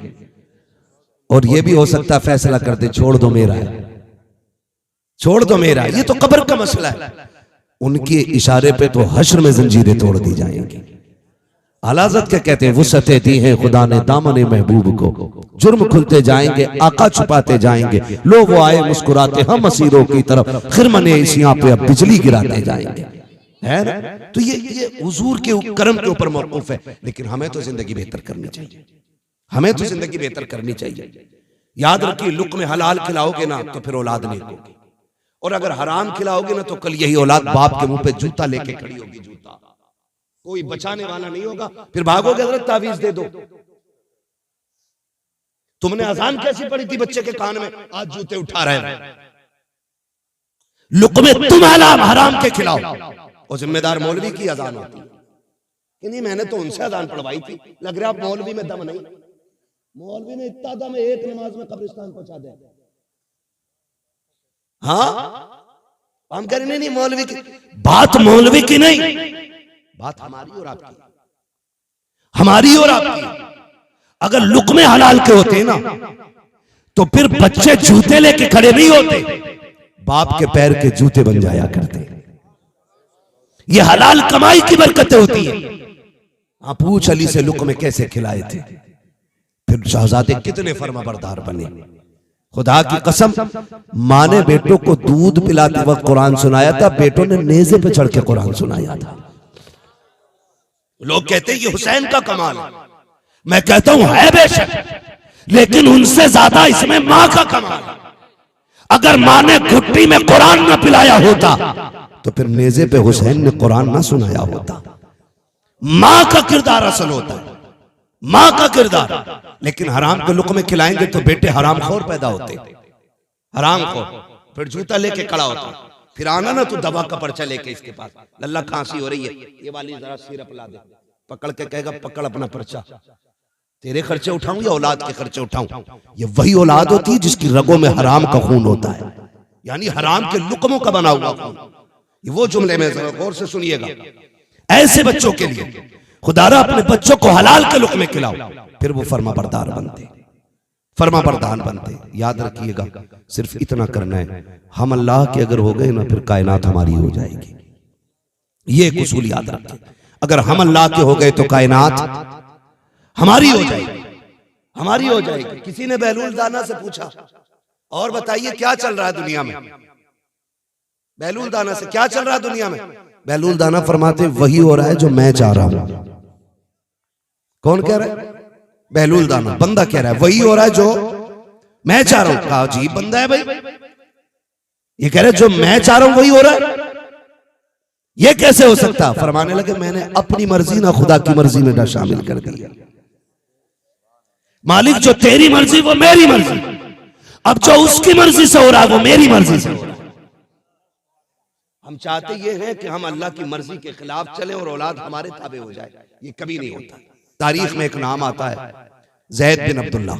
और ये भी हो सकता है फैसला कर दे छोड़ दो मेरा है, छोड़ दो मेरा। ये तो कब्र का मसला है। उनके इशारे पे तो हश्र में जंजीरें तोड़ दी जाएंगी। आला हज़रत क्या कहते हैं, वुसअतें दी हैं खुदा ने दामने महबूब को, जुर्म खुलते जाएंगे आका छुपाते जाएंगे, लो वो आए मुस्कुराते हम असीरों की तरफ, खिरमने इसियां पे अब बिजली गिराते जाएंगे। है ना? तो ये हुजूर के करम के ऊपर मौकूफ है। लेकिन हमें तो जिंदगी बेहतर करनी चाहिए, हमें तो जिंदगी बेहतर करनी चाहिए। याद रखिए, लुक़्मे हलाल खिलाओगे ना तो फिर औलाद नेक होगी, और अगर हराम खिलाओगे ना तो कल यही औलाद बाप के मुंह पे जूता लेके खड़ी होगी, जूता, कोई बचाने वाला नहीं होगा। फिर भागोगे हज़रत तावीज दे दो। तुमने अजान कैसी पड़ी थी बच्चे के कान में, आज जूते उठा रहे हैं। लुक़्मे तुम हराम के खिलाओ, और जिम्मेदार मौलवी की अजान होती है कि नहीं मैंने तो उनसे अजान पढ़वाई थी। लग रहा है मौलवी में दम नहीं, मौलवी में इतना दम है एक नमाज में कब्रिस्तान पहुंचा दे। हाँ, हम कह रहे नहीं मौलवी की बात, मौलवी की नहीं, बात हमारी और आपकी, हमारी और आपकी। अगर लुक़्मे हलाल के होते ना तो फिर बच्चे जूते लेके खड़े नहीं होते, बाप के पैर के जूते बन जाया करते। ये हलाल कमाई की बरकतें होती है। हाँ, पूछ अली से लुक़्मे कैसे खिलाए थे, फिर शहजादे कितने फर्माबरदार बने। खुदा की कसम, माँ ने बेटों को दूध पिलाते वक्त कुरान सुनाया था, बेटों ने नेज़े पे चढ़ के कुरान सुनाया था। लोग कहते हैं ये हुसैन का कमाल है, मैं कहता हूं है बेशक, लेकिन उनसे ज्यादा इसमें माँ का कमाल है। अगर माँ ने घुट्टी में कुरान न पिलाया होता तो फिर नेज़े पे हुसैन ने कुरान ना सुनाया होता। माँ का किरदार असल होता है, माँ का किरदार। लेकिन हराम के लुक़्मे खिलाएंगे तो बेटे हराम खोर पैदा होते, हराम खोर। फिर जूता लेके खड़ा होता, फिर आना ना तू दवा का पर्चा लेके इसके पास, लल्ला खांसी हो रही है, ये वाली जरा सिरप ला दे, पकड़ के कहेगा पकड़ अपना पर्चा, तेरे खर्चे उठाऊं या औलाद के खर्चे उठाऊं। ये वही औलाद होती है जिसकी रगों में हराम का खून होता है, यानी हराम के लुक़्मों का बना हुआ खून। ये वो जुमले में जरा गौर से सुनिएगा। ऐसे बच्चों के लिए खुदारा अपने बच्चों को हलाल के लुक़्मे खिलाओ, फिर वो फर्माबरदार बनते, फर्माबरदार बनते। याद रखिएगा, सिर्फ इतना करना है, हम अल्लाह के अगर हो गए ना फिर कायनात हमारी हो जाएगी। ये एक उसूल याद रखें, अगर हम अल्लाह के हो गए तो कायनात हमारी हो जाएगी, हमारी हो जाएगी। किसी ने बहलूल दाना से पूछा, और बताइए क्या चल रहा है दुनिया में? बहलूल दाना से क्या चल रहा है दुनिया में? बहलूल दाना फरमाते वही हो रहा है जो मैं चाह रहा हूं। कौन कह रहा है? बहलूल दाना, बंदा कह रहा है वही हो रहा है जो मैं चाह रहा हूं। कहा अजीब बंदा है भाई, ये कह रहा है जो मैं चाह रहा हूं वही हो रहा है, ये कैसे हो सकता? फरमाने लगे मैंने अपनी मर्जी ना खुदा की मर्जी में ना शामिल कर दिया। मालिक जो तेरी मर्जी वो मेरी मर्जी, अब जो उसकी मर्जी से हो रहा है वो मेरी मर्जी से हो रहा है। हम चाहते ये हैं कि हम अल्लाह की मर्जी के खिलाफ चले और औलाद हमारे ताबे हो जाए, ये कभी नहीं होता। तारीख में एक नाम आता है ज़ैद बिन अब्दुल्ला,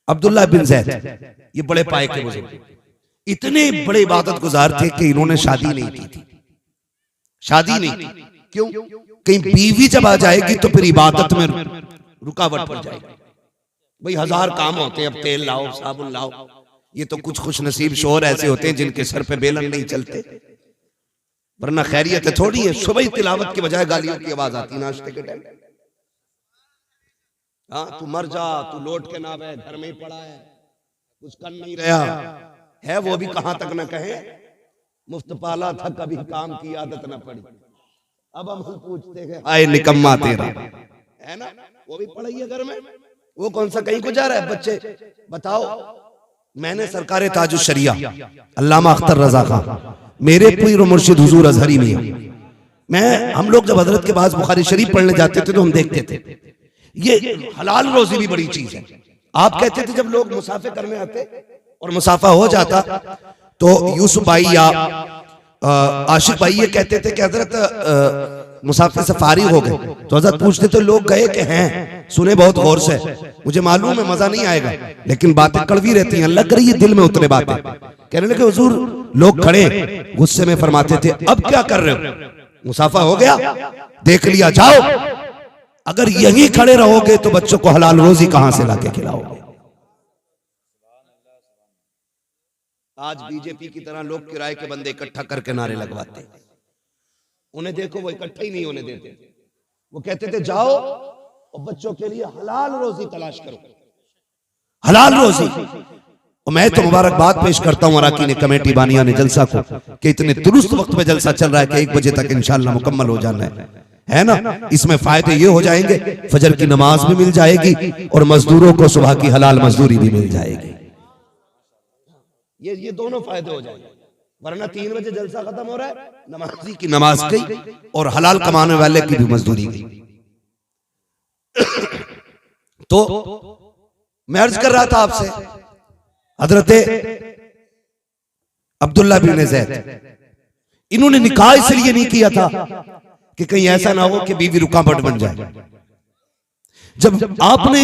अब्दुल्ला बिन ज़ैद, ये बड़े पाए के बुजुर्ग, इतने बड़े इबादत गुजार थे कि इन्होंने शादी नहीं की थी, शादी नहीं की। क्यों? कहीं बीवी जब आ जाएगी तो फिर इबादत में रुकावट पड़ जाएगी। भाई हजार काम होते हैं, अब तेल लाओ साबुन लाओ, ये तो कुछ खुश नसीब शोहर ऐसे होते हैं जिनके सर पे बेलन नहीं चलते, वरना खैरियत थोड़ी है। सुबह तिलावत के बजाय गालियों की आवाज आती नाश्ते के टाइम। हाँ, तू मर जा, तू लौट के ना बे, घर में ही पड़ा है, कुछ कर नहीं रहा है। वो भी कहां तक न कहे, मुफ्त पाला था कभी काम की आदत न पड़ी। अब हम पूछते हैं आए निकम्मा तेरा, है ना, वो भी पढ़ाई है घर में, वो कौन सा कहीं को जा रहा है? बच्चे बताओ। मैंने सरकार ताजुश शरिया अल्लामा अख्तर रजा खान, मेरे पीर और मुर्शिद हुजूर अजहरी मियां, हम लोग जब हजरत के पास बुखारी शरीफ पढ़ने जाते थे तो हम देखते थे ये हलाल रोजी भी बड़ी चीज है। आप कहते थे जब लोग मुसाफे करने आते और मुसाफा हो जाता तो यूसुफ भाई या आशिक भाई ये कहते थे कि हजरत मुसाफिर से फारिग हो गए, तो हजरत पूछते थे लोग गए कि हैं, सुने बहुत गौर से, मुझे मालूम है मजा नहीं आएगा लेकिन बातें कड़वी रहती हैं, लग रही है दिल में उतने बातें। कहने लगे हुजूर लोग खड़े गुस्से में फरमाते थे अब क्या कर रहे हो, मुसाफा हो गया देख लिया, जाओ, अगर यहीं खड़े रहोगे तो बच्चों को हलाल रोजी कहां से लाके खिलाओगे। आज बीजेपी की तरह लोग किराए के बंदे इकट्ठा करके नारे लगवाते, उन्हें देखो वो इकट्ठा ही नहीं होने देते। वो कहते थे जाओ और बच्चों के लिए हलाल रोजी तलाश करो, हलाल रोजी। और मैं तो मुबारकबाद पेश करता हूं अराकीन कमेटी बानिया ने जलसा को कि इतने दुरुस्त वक्त पे जलसा चल रहा है कि 1 बजे तक इंशाअल्लाह मुकम्मल हो जाना है ना। इसमें फायदे ये हो जाएंगे, फजर की नमाज भी मिल जाएगी और मजदूरों को सुबह की हलाल मजदूरी भी मिल जाएगी। ये दोनों फायदे हो जाएंगे, वरना 3 बजे जलसा खत्म हो रहा है, नमाजी की नमाज गई और हलाल कमाने वाले की भी मजदूरी गई। तो मैं अर्ज कर रहा था आपसे, हजरत अब्दुल्ला बिन ज़ैद इन्होंने निकाह इसलिए नहीं किया था कि कहीं ऐसा ना हो कि बीवी रुकावट बन जाए। जब आपने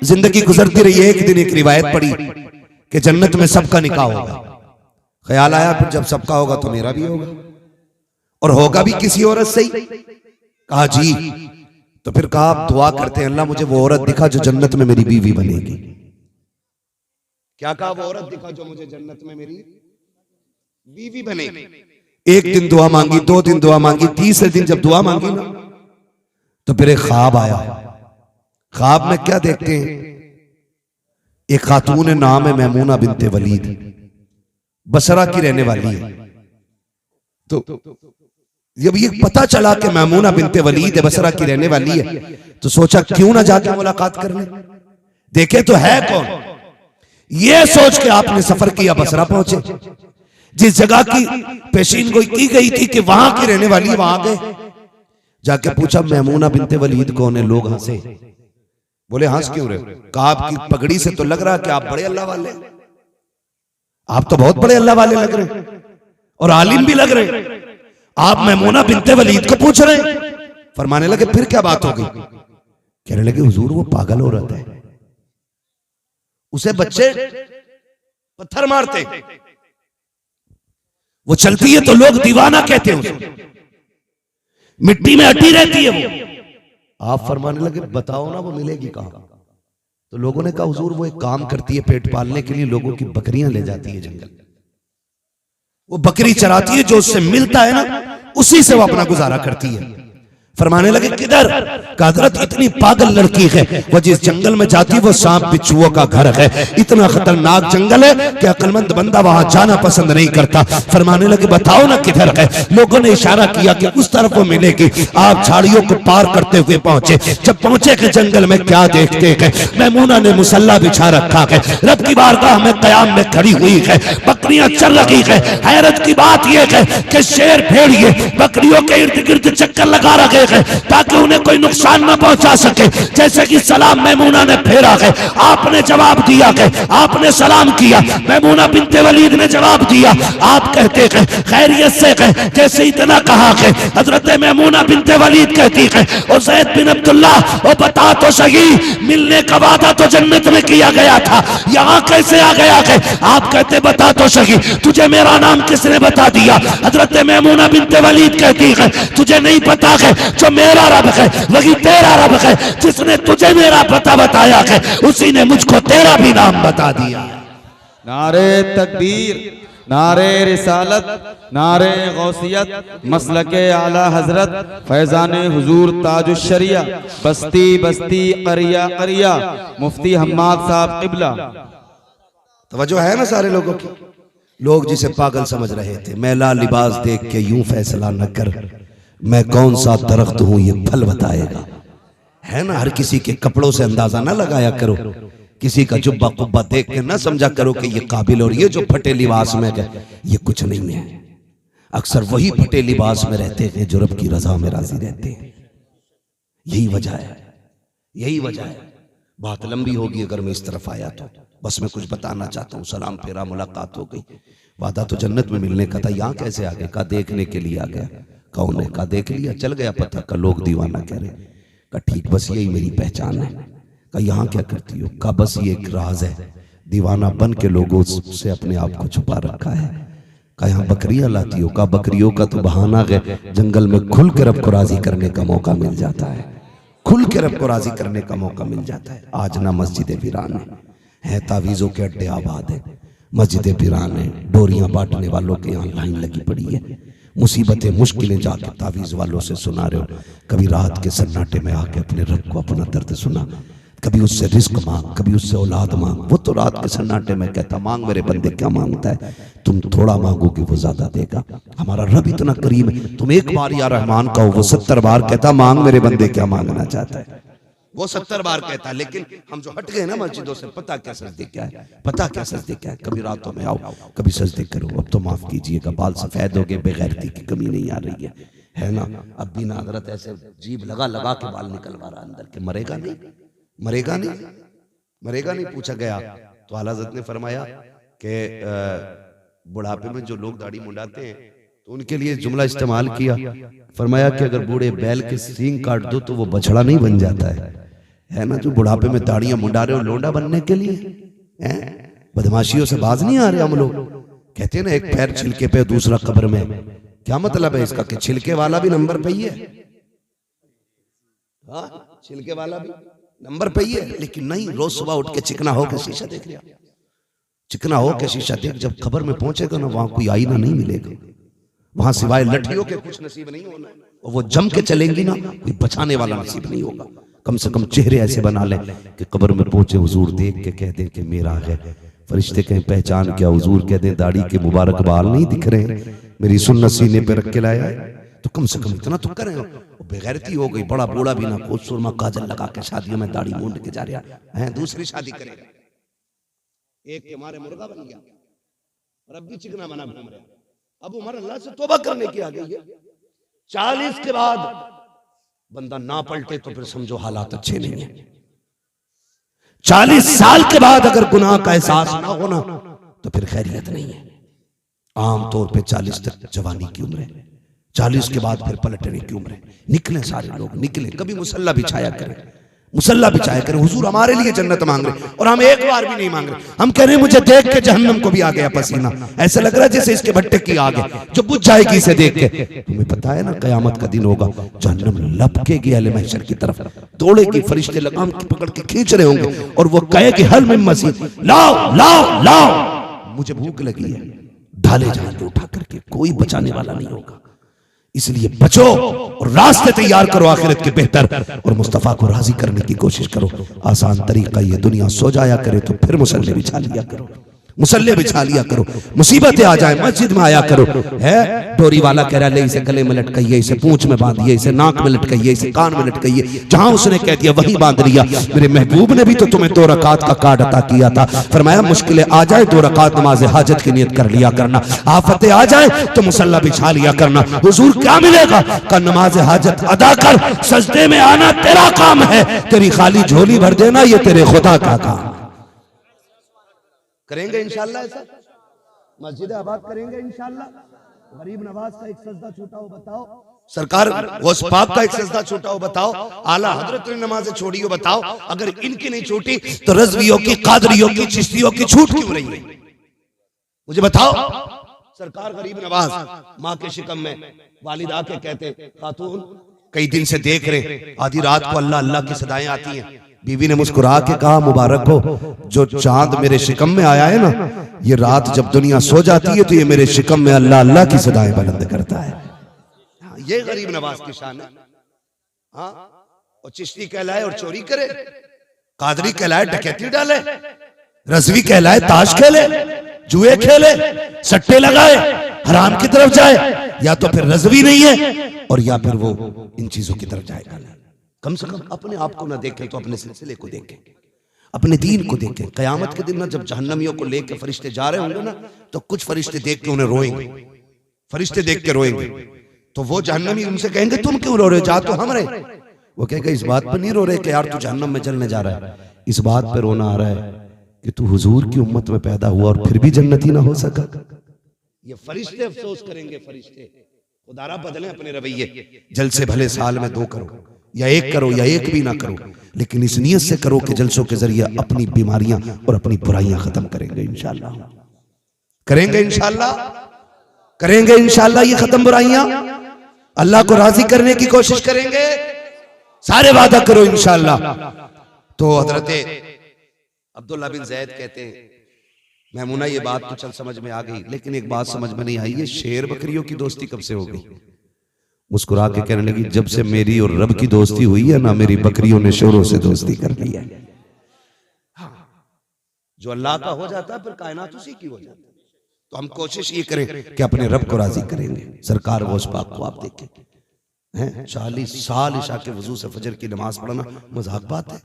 जिंदगी गुजरती रही, एक दिन एक रिवायत पढ़ी कि जन्नत में सबका निकाह होगा, ख्याल आया फिर जब सबका होगा तो मेरा भी होगा, और होगा भी किसी औरत से ही। कहा जी, तो फिर कहा आप दुआ करते हैं अल्लाह मुझे वो औरत दिखा जो जन्नत में मेरी बीवी बनेगी। क्या कहा? वो औरत दिखा जो मुझे जन्नत में मेरी बीवी बनेगी। एक दिन दुआ मांगी, 2 दिन दुआ मांगी, 30वें दिन जब दुआ मांगी ना तो फिर एक ख्वाब आया। ख्वाब में क्या देखते हैं? एक खातून नाम है मैमूना बिनते वलीद, बसरा की रहने वाली है। तो जब ये पता चला कि मैमूना बिनते वलीद है, बसरा की रहने वाली है, तो सोचा क्यों ना जाके मुलाकात कर ले, देखे तो है कौन। ये सोच के आपने सफर किया, बसरा पहुंचे। जिस जगह की पेशीन गोई की गई थी कि वहां की रहने वाली, वहां गए, जाके पूछा मैमूना बिनते वलीद कौन है। लोग हंसे, बोले हंस क्यों रहे हो? कहा आपकी पगड़ी से तो लग रहा है कि आप बड़े अल्लाह वाले, आप तो बहुत बड़े अल्लाह वाले लग रहे और आलिम भी लग रहे, आप मैमूना बिनते वलीद को पूछ रहे। फरमाने लगे फिर क्या बात हो गई? कहने लगे हुजूर वो पागल औरत है, उसे बच्चे पत्थर मारते, वो चलती है तो लोग दीवाना कहते हैं, उसे मिट्टी में अटी रहती है वो। आप फरमाने लगे बताओ ना वो मिलेगी कहां? तो लोगों ने कहा हुजूर वो एक काम करती है, पेट पालने के लिए लोगों की बकरियां ले जाती है जंगल, वो बकरी चराती है, जो उससे मिलता है ना उसी से वो अपना गुजारा करती है। फरमाने लगे किधर? हजरत इतनी पागल लड़की है, वो जिस जंगल में जाती वो सांप बिच्छुओं का घर है, इतना खतरनाक जंगल है कि अक्लमंद बंदा वहां जाना पसंद नहीं करता। फरमाने लगे बताओ ना किधर है? लोगों ने इशारा किया कि उस तरफ वो मिलेगी। आप झाड़ियों को पार करते हुए पहुंचे। जब पहुंचे के जंगल में क्या देखते हैं? मैमूना ने मुसल्ला बिछा रखा है, रब की बारगाह में कयाम में खड़ी हुई है, बकरियां चल रही है। हैरत की बात यह है कि शेर भेड़िए बकरियों के इर्द गिर्द चक्कर लगा रहे ताकि उन्हें कोई नुकसान न पहुंचा सके। जैसे कि सलाम मैमूना ने फेरा है, आपने जवाब दिया है, आपने सलाम किया, मैमूना बिनते वलीद ने जवाब दिया। आप कहते हैं खैरियत से है, जैसे इतना कहा है हजरत मैमूना बिनते वलीद कहती है और ज़ैद बिन अब्दुल्ला वो बता तो सही, मिलने का वादा तो जन्नत में किया गया था, यहाँ कैसे आ गया है? आप कहते बता तो सही, तुझे मेरा नाम किसने बता दिया? हजरत मैमूना बिनते वलीद कहती है तुझे नहीं पता है, जो मेरा रब है वही तेरा रब है, जिसने तुझे मेरा पता बताया है उसी ने मुझको तेरा भी नाम बता दिया। नारे तकबीर, नारे रिसालत, नारे गौसियत, मसलके आला हजरत फैजाने हुजूर ताजुश शरिया, बस्ती बस्ती करिया करिया, मुफ्ती हम्माद साहब किबला। तवज्जो है ना सारे लोगों की? लोग जिसे पागल समझ रहे थे, मैला लिबास देख के यूं फैसला न कर, मैं कौन सा दरख्त हूं ये फल बताएगा। है ना, हर किसी के कपड़ों से अंदाजा ना लगाया करो, किसी का जुब्बा कुब्बा देख के ना समझा करो कि ये काबिल, और ये जो फटे लिबास में गए ये कुछ नहीं है। अक्सर वही फटे लिबास में रहते हैं जो रब की रजा में राजी रहते हैं। यही वजह है, यही वजह है। बात लंबी होगी अगर मैं इस तरफ आया तो, बस मैं कुछ बताना चाहता हूँ। सलाम फेरा, मुलाकात हो गई, वादा तो जन्नत में मिलने का था, यहाँ कैसे आ गए? कहा देखने के लिए आ गया। कौन है? कहा देख लिया, चल गया पता। का लोग दीवाना कह रहे। कहा ठीक, बस यही मेरी पहचान है। कहा यहाँ क्या करती हो? कहा बस ये एक राज है, दीवाना बन के लोगों से अपने आप को छुपा रखा है। कहा यहाँ बकरियां लाती हो? कहा बकरियों का तो बहाना है, जंगल में खुल के रब को राजी करने का मौका मिल जाता है, खुल के रब को राजी करने का मौका मिल जाता है। आज ना मस्जिद वीरान है, तावीज़ों के अड्डे आबाद है, मस्जिद वीरान है, डोरियां बांटने वालों के यहाँ लाइन लगी पड़ी है, मुसीबतें मुश्किलें जाके तावीज़ वालों से सुना रहे हो। कभी रात के सन्नाटे में आके अपने रब को अपना दर्द सुना, कभी उससे रिस्क मांग, कभी उससे औलाद मांग। वो तो रात के सन्नाटे में कहता मांग मेरे बंदे, क्या मांगता है? तुम थोड़ा मांगोगे वो ज्यादा देगा। हमारा रब इतना करीम है, तुम एक बार या रहमान कहो, वो 70 बार कहता मांग मेरे बंदे क्या मांगना चाहता है। वो 70 बार कहता, लेकिन हम जो हट गए ना मस्जिदों से, पता क्या सजदे क्या है, पता क्या सजदे क्या है। कभी रातों में आओ, कभी सजदे करो। अब तो माफ कीजिएगा, बाल सफेद हो गए, बेगैरती की कमी नहीं आ रही है ना। अब भी ना हजरत ऐसे जीभ लगा लगा के बाल निकलवा रहा अंदर के, मरेगा नहीं, मरेगा नहीं, मरेगा नहीं। पूछा गया तो आला हज़रत ने फरमाया कि बुढ़ापे में जो लोग दाढ़ी मुंडाते हैं तो उनके लिए जुमला इस्तेमाल किया, फरमाया कि अगर बूढ़े बैल के सींग काट दो तो वो बछड़ा नहीं बन जाता है ना। जो बुढ़ापे में दाढ़ियां मुंडा रहे हो लोंडा बनने के लिए, बदमाशियों से बाज नहीं आ रहे हम लोग। कहते हैं ना एक पैर छिलके पे दूसरा कब्र में, क्या मतलब है इसका? कि छिलके वाला भी नंबर पे ही है, हाँ छिलके वाला भी नंबर पे ही है, लेकिन नहीं, रोज सुबह उठ के चिकना हो के शीशा देख लिया, चिकना हो के शीशा देख। जब खबर में पहुंचेगा ना, वहां कोई आईना नहीं मिलेगा, वहां सिवाय लठियों के कुछ नसीब नहीं होना, और वो जम के चलेंगी ना, कोई बचाने वाला नसीब नहीं होगा। कम से कम चेहरे ऐसे बना ले कि कब्र में पहुंचे हुजूर देख के कह दे कि मेरा है। फरिश्ते कहें पहचान क्या? हुजूर कह दे दाढ़ी के मुबारक बाल नहीं दिख रहे, मेरी सुन्नत सीने पे रख के लाया है। तो कम से कम इतना तो करें। बेगैरती हो गई, बड़ा बूढ़ा भी ना, कुछ सुरमा काजल लगा के शादियों में दाढ़ी मूंड के जा रहा है, दूसरी शादी करेगा, एक के मारे मुर्गा बन गया और अब भी चिकना बना घूम रहा। अब उम्र अल्लाह से तौबा करने की आ गई है। 40 के बाद बंदा ना पलटे तो फिर समझो हालात अच्छे नहीं है। 40 साल के बाद अगर गुनाह का एहसास ना होना तो फिर खैरियत नहीं है। आमतौर पे 40 तक जवानी की उम्र है, 40 के बाद फिर पलटने की उम्र है। निकले सारे लोग, निकले, कभी मुसल्ला बिछाया करें, मुसल्ला बिछाया करें। हुजूर हमारे लिए जन्नत मांग रहे, और हम एक बार भी नहीं मांग रहे। हम कह रहे हैं मुझे देख के जहन्नम को भी आ गया पसीना, ऐसा लग रहा है जैसे इसके भट्टे की आग है जो बुझ जाएगी इसे देख के। तुम्हें पता है ना कयामत का दिन होगा, जहन्नम लपकेगी अहले महशर की तरफ, दौड़ेगी, फरिश्ते लगाम पकड़ के खींच रहे होंगे, और वो कहेगी हल मिन मज़ीद, लाओ लाओ लाओ, मुझे भूख लगी है, ढाले जाएंगे उठा करके, कोई बचाने वाला नहीं होगा। इसलिए बचो और रास्ते तैयार करो आखिरत के बेहतर, और मुस्तफा को राजी करने की कोशिश करो। आसान तरीका ये, दुनिया सो जाया करे तो फिर मुसल्ले बिछा लिया करो, मुसल्ले बिछा लिया करो। मुसीबतें आ जाए मस्जिद में आया करो। है डोरी वाला कह रहा है इसे गले में लटकाइए, इसे पूंछ में बांधिए, इसे नाक में लटकाइए, इसे कान में लटकाइए, जहां उसने कह दिया वहीं बांध लिया। मेरे महबूब ने भी तो तुम्हें 2 रकात का कार्ड अता किया था, फरमाया मुश्किलें आ जाए 2 रकात नमाज हाजत की नियत कर लिया करना, आफतें आ जाए तो मुसल्ला बिछा लिया करना। हुजूर क्या मिलेगा? का नमाज हाजत अदा कर, सजदे में आना तेरा काम है, तेरी खाली झोली भर देना ये तेरे खुदा का काम। करेंगे इंशाल्लाह, ऐसा मस्जिद आबाद करेंगे इंशाल्लाह। गरीब नवाज का एक सजदा छूटा हो बताओ, सरकार गौस पाक का एक सजदा छूटा हो बताओ, आला हजरत ने नमाज़ें छोड़ी हो बताओ। अगर इनकी नहीं छूटी तो रज़वियों की, कादरियों की, चिश्तियों की छूट क्यों रही है? मुझे बताओ। सरकार गरीब नवाज माँ के शिकम में वालिदा के कहते, खातून कई दिन से देख रहे, आधी रात को अल्लाह अल्लाह की सदाएं आती हैं। बीवी ने मुस्कुरा के कहा मुबारक हो, जो चांद मेरे शिकम में आया है ना, ये रात जब दुनिया सो जाती है तो ये मेरे शिकम में अल्लाह अल्लाह की सदाएं बुलंद करता है। ये गरीब नवाज की शान है। हाँ, और चिश्ती कहलाए और चोरी करे, कादरी कहलाए डकैती डाले, रज़वी कहलाए ताश खेले, जुए खेले, सट्टे लगाए, हराम की तरफ जाए, या तो फिर रज़वी नहीं है और या फिर वो इन चीजों की तरफ जाएगा। कम से कम अपने आप को ना देखें तो अपने सिलसिले को देखें, अपने दीन को देखें। कयामत के दिन ना जब जहन्नमियों को लेकर फरिश्ते जा रहे होंगे ना, तो कुछ फरिश्ते देख के उन्हें रोएंगे, फरिश्ते देख के रोएंगे। तो वो जहन्नमी उनसे कहेंगे तुम क्यों रो रहे हो, जा तो हम रहे। वो कहेगा इस बात पर नहीं रो रहे कि यार तू जहन्नम में जलने जा रहा है, इस बात पर रोना आ रहा है कि तू हुजूर की उम्मत में पैदा हुआ और फिर भी जन्नती ना हो सका। ये फरिश्ते अफसोस करेंगे। फरिश्ते खुदारा बदलें अपने रवैये, जलसे भले साल में 2 करो या 1 करो या 1 भी ना करो, लेकिन इस नियत से करो कि जलसों के जरिए अपनी बीमारियां और अपनी बुराइयां खत्म करेंगे इंशाअल्लाह, करेंगे इंशाअल्लाह, करेंगे इंशाअल्लाह ये खत्म बुराइयां। अल्लाह को राजी करने की कोशिश करेंगे, सारे वादा करो इंशाअल्लाह। तो हजरत अब्दुल्ला बिन ज़ैद कहते हैं मैमूना ये बात तो चल समझ में आ गई, लेकिन एक बात समझ में नहीं आई, ये शेर बकरियों की दोस्ती कब से हो गई? मुस्कुरा के कहने लगी जब से मेरी और रब की दोस्ती हुई है ना, मेरी बकरियों ने शेरों से दोस्ती कर ली है। हाँ, जो अल्लाह का हो जाता है फिर कायनात उसी की हो जाती है। तो हम कोशिश ये करें कि अपने रब को राजी करेंगे। सरकार गौस पाक को आप देखें हैं, 40 साल इशा के वजू से फजर की नमाज पढ़ना मजाक बात है?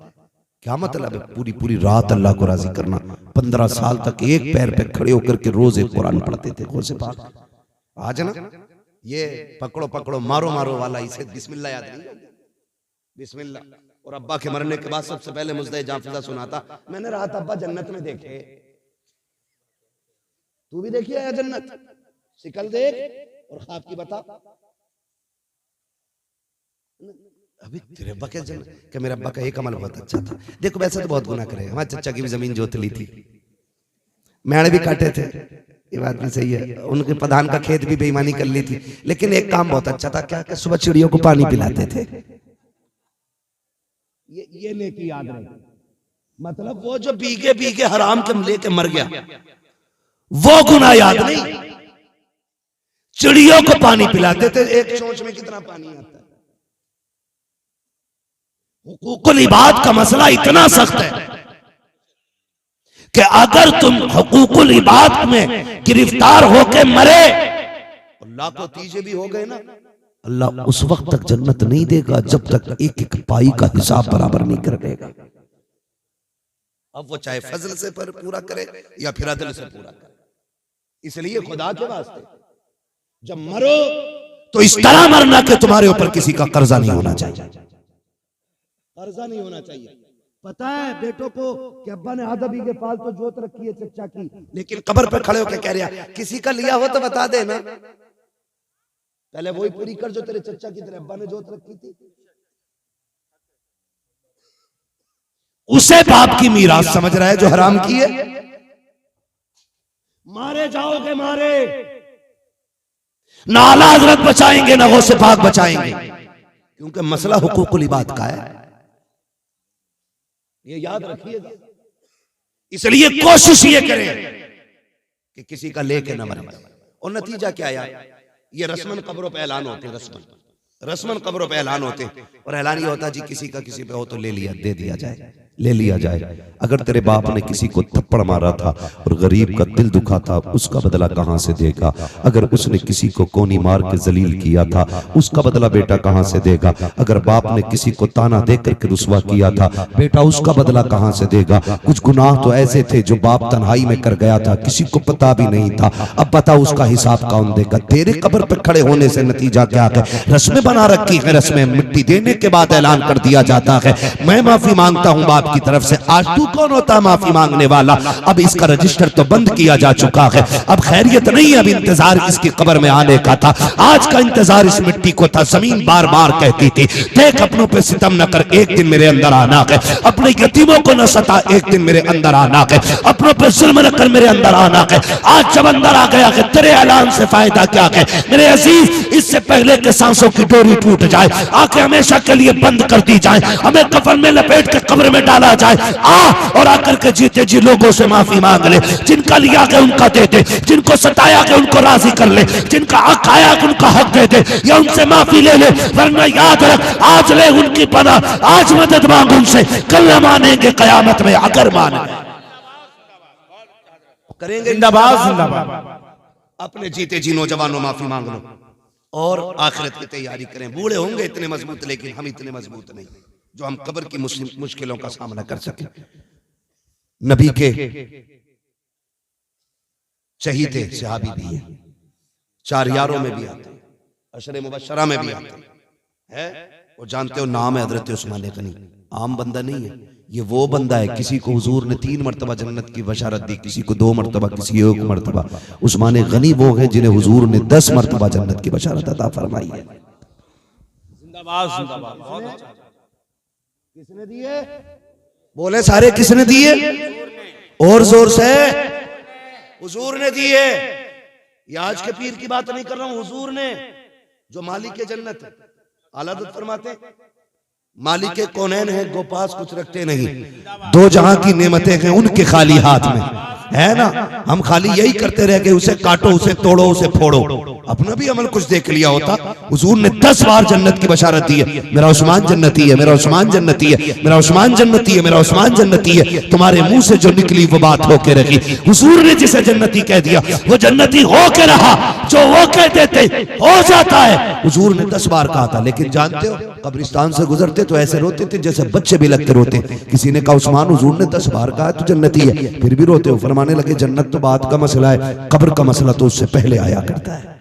क्या मतलब है? पूरी पूरी रात अल्लाह को राजी करना। 15 साल तक एक पैर पे खड़े होकर के रोज एक कुरान पढ़ते थे गौस पाक। आज ना ये पकड़ो पकड़ो मारो मारो वाला, इसे बिस्मिल्लाह याद नहीं, बिस्मिल्लाह। और अब्बा के मरने के बाद सबसे पहले मुझे जाफिजा सुनाता, मैंने रात अब्बा जन्नत में देखे, तू भी देखिए या जन्नत, शिकल देख और ख्वाब की बता। अभी तेरे अब्बा के जन्नत कि मेरे अब्बा का एक अमल बहुत अच्छा था। देखो वैसे तो बहुत गुनाह करे, हमारे चचा की भी जमीन जोत ली थी, मेड़ भी काटे थे, ये बात भी सही है, उनके प्रधान का खेत भी बेईमानी कर ली थी, लेकिन एक काम बहुत अच्छा था, क्या कि सुबह चिड़ियों को पानी पिलाते थे। ये नेकी याद रहे, मतलब वो जो बीगे बीगे हराम के लेके मर गया वो गुनाह याद नहीं, चिड़ियों को पानी पिलाते थे। एक चोंच में कितना पानी आता है। हुकूकुल इबाद का मसला इतना सख्त है कि अगर तुम हुकूकुल इबाद में गिरफ्तार होके मरे, अल्लाह को तीजे भी हो गए ना, अल्लाह उस वक्त तक जन्नत नहीं देगा जब तक एक एक पाई का हिसाब बराबर नहीं कर देगा। अब वो चाहे फजल से पर पूरा करे या फिर अदल से पूरा करे। इसलिए खुदा के वास्ते जब मरो तो इस तरह मरना कि तुम्हारे ऊपर किसी का कर्जा नहीं होना चाहिए, कर्जा नहीं होना चाहिए। पता है बेटों को कि अब्बा ने आधा बीघे पाल तो जोत रखी है चचा की, लेकिन कब्र पर खड़े होकर कह रहा किसी का लिया हो तो बता देना, पहले वही पूरी कर जो तेरे चचा की तेरे अब्बा ने जोत रखी थी। उसे बाप की मीरास समझ रहा है जो हराम की है। मारे जाओगे मारे, ना आला हजरत बचाएंगे ना गौसे पाक बचाएंगे, क्योंकि मसला हुकूकुल इबाद का है, ये याद रखिएगा। इसलिए कोशिश ये करें कि किसी का लेके न मरे। और नतीजा क्या आया, ये रस्मन कब्रों पे ऐलान होते हैं, रस्मन कब्रों पे ऐलान होते हैं, और ऐलान ये होता है जी किसी का किसी पे हो तो ले लिया, दे दिया जाए, ले लिया जाए। अगर तेरे बाप ने किसी को थप्पड़ मारा था और गरीब का दिल दुखा था, उसका बदला कहां से देगा? अगर उसने किसी को कोनी मार के जलील किया था, उसका बदला बेटा कहां से देगा? अगर बाप ने किसी को ताना देकर के रुसवा किया था, बेटा उसका बदला कहां से देगा? कुछ गुनाह तो ऐसे थे जो बाप तन्हाई में कर गया था, किसी को पता भी नहीं था, अब बता उसका हिसाब कौन देगा? तेरे कब्र पर खड़े होने से नतीजा क्या है? रस्में बना रखी है, रस्में मिट्टी देने के बाद ऐलान कर दिया जाता है मैं माफी मांगता हूं बाप की तरफ से। आज तू कौन होता माफी मांगने वाला? अब इसका रजिस्टर तो बंद किया जा चुका है, अब खैरियत नहीं है, अब इंतजार इसकी कब्र में आने का था। आज का इंतजार इस मिट्टी को था। जमीन बार बार कहती थी देख अपनों पे सितम न कर, एक दिन मेरे अंदर आना है, अपने यतीमों को न सता, एक दिन मेरे अंदर आना है, अपनों पे जुल्म न कर, मेरे अंदर आना है। आज जब अंदर आ गया है तेरे ऐलान से फायदा क्या है मेरे अजीज? इससे पहले के सांसों की डोरी टूट जाए, आंखें हमेशा के लिए बंद कर दी जाए, हमें कफन में लपेट के कब्र में डाला जाए, आ और आकर के जीते जी लोगों से माफी मांग ले, जिनका लिया गया उनका दे दे, जिनको सताया गया उनको राजी कर ले, जिनका हक आया कि उनका हक दे दे या उनसे माफी ले ले, वरना याद रख आज ले उनकी पनाह, आज मदद मांग उनसे, कल न मानेंगे कयामत में अगर मान करेंगे। जिंदाबाद जिंदाबाद। अपने जीते जी नौजवानों माफी मांग लो और आखिरत की तैयारी करें। बूढ़े होंगे इतने मजबूत, लेकिन हम इतने मजबूत नहीं जो हम कब्र की मुश्किलों का सामना कर सके। नबी के शहीद सहाबी भी है, 4 यारों में भी आते, अशरे मुबशरा में भी आते हैं। वो जानते हो नाम है हजरत उस्मान गनी, आम बंदा नहीं है। ये वो बंदा है, किसी को हुजूर ने 3 मरतबा जन्नत की बशारत दी, किसी को 2 मरतबा, किसी 1 मरतबा। उस्मान गनी वो है जिन्हें हुजूर ने 10 मरतबा जन्नत की बशारत अता फरमाई है। जिंदाबाद जिंदाबाद। बहुत अच्छा। किसने दिए? बोले सारे, किसने दिए? और जोर से, हुजूर ने दिए। ये आज के पीर की बात नहीं कर रहा हूं, हुजूर ने, जो मालिक के जन्नत है। आला हज़रत फरमाते मालिक कौनैन है, गो पास कुछ रखते नहीं, 2 जहां की नेमतें हैं उनके खाली हाथ में है ना। हम खाली यही करते रह गए, उसे काटो, उसे तोड़ो, उसे फोड़ो, अपना भी अमल कुछ देख लिया होता। हुजूर ने 10 बार जन्नत की बशारत दी है, मेरा उस्मान जन्नती है, मेरा उस्मान जन्नती है, मेरा उस्मान जन्नती है, मेरा उस्मान जन्नती है। तुम्हारे मुंह से जो निकली वो बात होके रखी। हुजूर ने जिसे जन्नती कह दिया वो जन्नती होके रहा, जो वो कह देते हो जाता है। हुजूर ने 10 बार कहा था, लेकिन जानते हो कब्रिस्तान से गुजरते तो ऐसे रोते थे जैसे बच्चे भी लगते रोते। किसी ने कहा उस्मान हुजूर ने 10 बार कहा तू जन्नती है, फिर भी रोते हो। फरमाने लगे जन्नत तो बात का मसला है, कब्र का मसला तो उससे पहले आया करता है।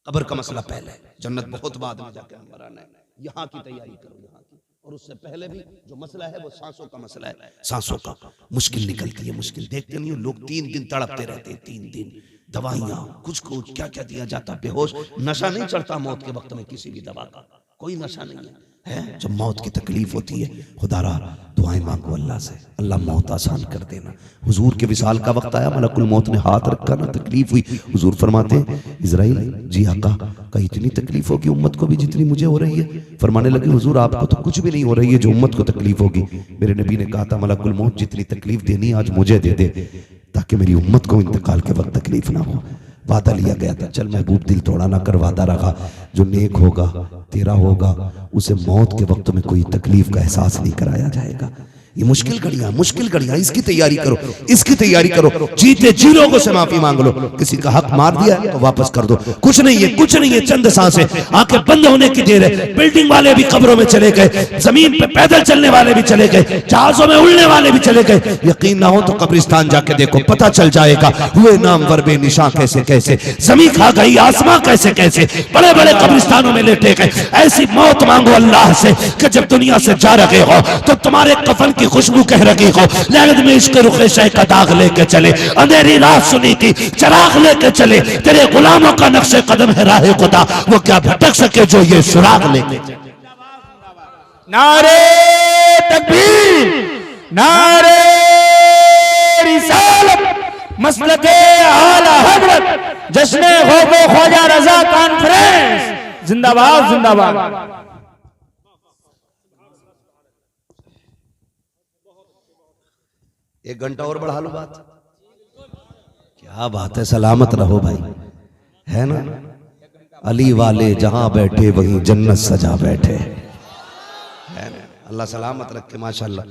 कब्र का मसला पहले, जन्नत बहुत बाद में जाकर हम आना है। यहाँ की तैयारी करो, यहाँ की। और उससे पहले भी जो मसला है वो सांसों का मसला है। सांसों का मुश्किल निकलती है, मुश्किल देखते नहीं हो लोग, 3 दिन तड़पते रहते हैं, 3 दिन दवाइयां, कुछ क्या क्या दिया जाता, बेहोश। नशा नहीं चढ़ता मौत के वक्त में किसी भी दवा का, कोई नशा नहीं है। जब मौत की तकलीफ होती है, खुदारा दुआएं मांगो अल्लाह से, अल्लाह मौत आसान कर देना। हुजूर के विसाल का वक्त आया, मलकुल मौत ने हाथ रखा ना, तकलीफ हुई। हुजूर फरमाते हैं इजराइल जी आका का इतनी तकलीफ होगी उम्मत को भी जितनी मुझे हो रही है। फरमाने लगे हुजूर आपको तो कुछ भी नहीं हो रही है जो उम्मत को तकलीफ होगी। मेरे नबी ने कहा था मलकुल मौत जितनी तकलीफ देनी आज मुझे दे दे, ताकि मेरी उम्मत को इंतकाल के वक्त तकलीफ ना हो। वादा लिया गया था, चल महबूब दिल तोड़ा ना कर, वादा रखा जो नेक होगा तेरा होगा उसे मौत के वक्त में कोई तकलीफ का एहसास नहीं कराया जाएगा। ये मुश्किल घड़ियां, इसकी तैयारी करो, इसकी तैयारी करो। जीते जी लोगों से माफी मांग लो, किसी का हक मार दिया तो वापस कर दो। कुछ नहीं है, कुछ नहीं है, चंद सांसें, आंखें बंद होने की देर है। बिल्डिंग वाले भी कब्रों में चले गए, जमीन पे पैदल चलने वाले भी चले गए, जहाजों में उड़ने वाले भी चले गए। यकीन ना हो तो कब्रिस्तान जाके देखो, पता चल जाएगा हुए नाम वर्बे निशां कैसे कैसे, जमीन खा गई आसमां कैसे कैसे, बड़े बड़े कब्रिस्तानों में लेटे गए। ऐसी मौत मांगो अल्लाह से कि जब दुनिया से जा रहे हो तो तुम्हारे कफन की खुशबू कह रही हो, लगद में इश्क रुखे शह का दाग लेके चले, अंधेरी रात सुनी थी चिराग लेके चले, तेरे गुलामों का नक्शे कदम है राहे खुदा, वो क्या भटक सके जो ये सुराग लेके चले। नारे तकबीर, नारे रिसालत, मसलके आला हजरत, जश्न ख़ौफ़ ख्वाजा रज़ा कॉन्फ्रेंस, जिंदाबाद जिंदाबाद। 1 घंटा और बढ़ा लो बात। क्या बात है, सलामत रहो भाई, है ना। अली वाले जहां बैठे वहीं जन्नत सजा बैठे, है ना। अल्लाह सलामत रखे माशाल्लाह।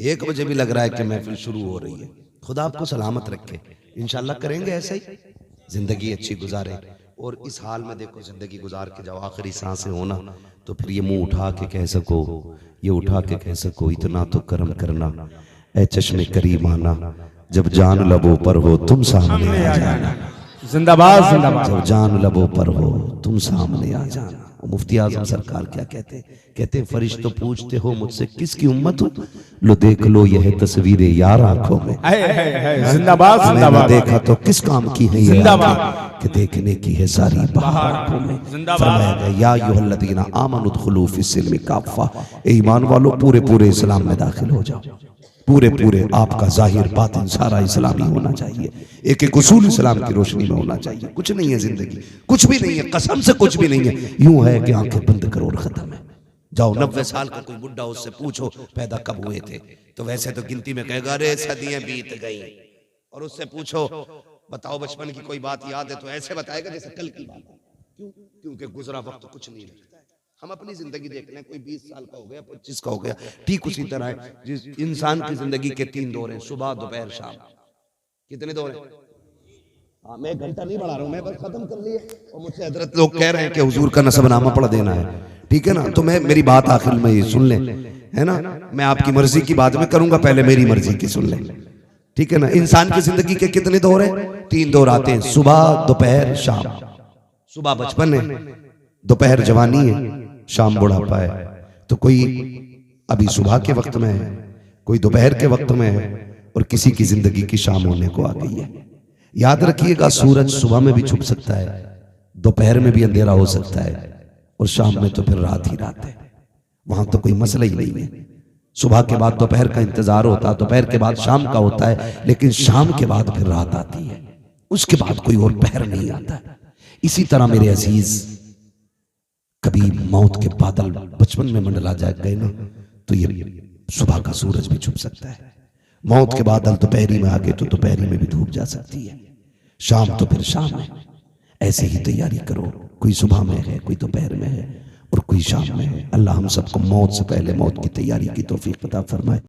1 बजे भी लग रहा है कि महफिल शुरू हो रही है। खुदा आपको सलामत रखे, इंशाल्लाह करेंगे ऐसे ही, जिंदगी अच्छी गुजारे। और इस हाल में देखो जिंदगी गुजार के जब आखिरी सांसें होना, तो फिर ये मुंह उठा के कह सको, ये उठा के कह सको इतना तो करम करना ऐ चश्मे करीमाना, जब जान लबों पर हो तुम सामने आ जाना। जिंदाबाद जिंदाबाद। जब जान लबों पर हो तुम सामने आ जाना। मुफ्ती आजम सरकार क्या कहते हैं? कहते हैं फरिश्तों पूछते हो मुझसे किसकी उम्मत हो, लो देख लो यह तस्वीरें यार आंखों में। जिंदाबाद जिंदाबाद। देखा तो किस काम की है ये आंखें, कि देखने की है सारी बाहर आंखों में। फरमाया गया या अय्युहल्लज़ीना आमनु उदखुलू फिस्सिल्मि काफ़ा, ईमान वालों पूरे पूरे इस्लाम में दाखिल हो जाओ। पूरे पूरे आपका जाहिर बातिन सारा इस्लामी होना चाहिए, एक एक उसूल इस्लाम की रोशनी में होना चाहिए। कुछ नहीं है जिंदगी, कुछ भी नहीं है, कसम से कुछ भी नहीं है। यूं है कि आंखें बंद करो और खत्म है। जाओ 90 साल का कोई बुढ़ा, उससे पूछो पैदा कब हुए थे, तो वैसे तो गिनती में कहेगा अरे सदियां बीत गई। और उससे पूछो बताओ बचपन की कोई बात याद है, तो ऐसे बताएगा जैसे कल की बात। क्यों? क्योंकि गुजरा वक्त कुछ नहीं लगता है। हम अपनी जिंदगी देख लें, कोई 20 साल का हो गया, 25 का हो गया, ठीक उसी तरह है जिस इंसान की जिंदगी के 3 दौर हैं, सुबह दोपहर शाम। कितने दौर हैं? हाँ, मैं 1 घंटा नहीं बढ़ा रहा हूँ, मैं बस खत्म कर लिए। और मुझसे हजरत लोग कह रहे हैं कि हुजूर का नसबनामा पढ़ देना है, ठीक है ना। तो मैं मेरी बात आखिर में ये सुन लें, है ना। मैं आपकी मर्जी की बात में करूंगा, पहले मेरी मर्जी की सुन लें, ठीक है ना। इंसान की जिंदगी के कितने दौर हैं? 3 दौर आते हैं, सुबह, दोपहर, शाम। सुबह बचपन है, दोपहर जवानी है, शाम बुढ़ापा है। तो कोई अभी सुबह के वक्त में है, कोई दोपहर के वक्त में है, और किसी की जिंदगी की शाम होने को आ गई है। याद रखिएगा, सूरज सुबह में भी छुप सकता है, दोपहर में भी अंधेरा हो सकता है, और शाम में तो फिर रात ही रात है। वहां तो कोई मसला ही नहीं है। सुबह के बाद दोपहर का इंतजार होता है, दोपहर के बाद शाम का होता है, लेकिन शाम के बाद फिर रात आती है, उसके बाद कोई और पहर नहीं आता। इसी तरह मेरे अजीज, कभी मौत के बादल बचपन में मंडला जाए गए ना, तो ये सुबह का सूरज भी छुप सकता है। मौत के बादल दोपहरी में आके तो दोपहरी में भी धूप जा सकती है। शाम तो फिर शाम है। ऐसे ही तैयारी करो, कोई सुबह में है, कोई दोपहर में है, और कोई शाम में है। अल्लाह हम सबको मौत से पहले मौत की तैयारी की तौफीक अता फरमाए।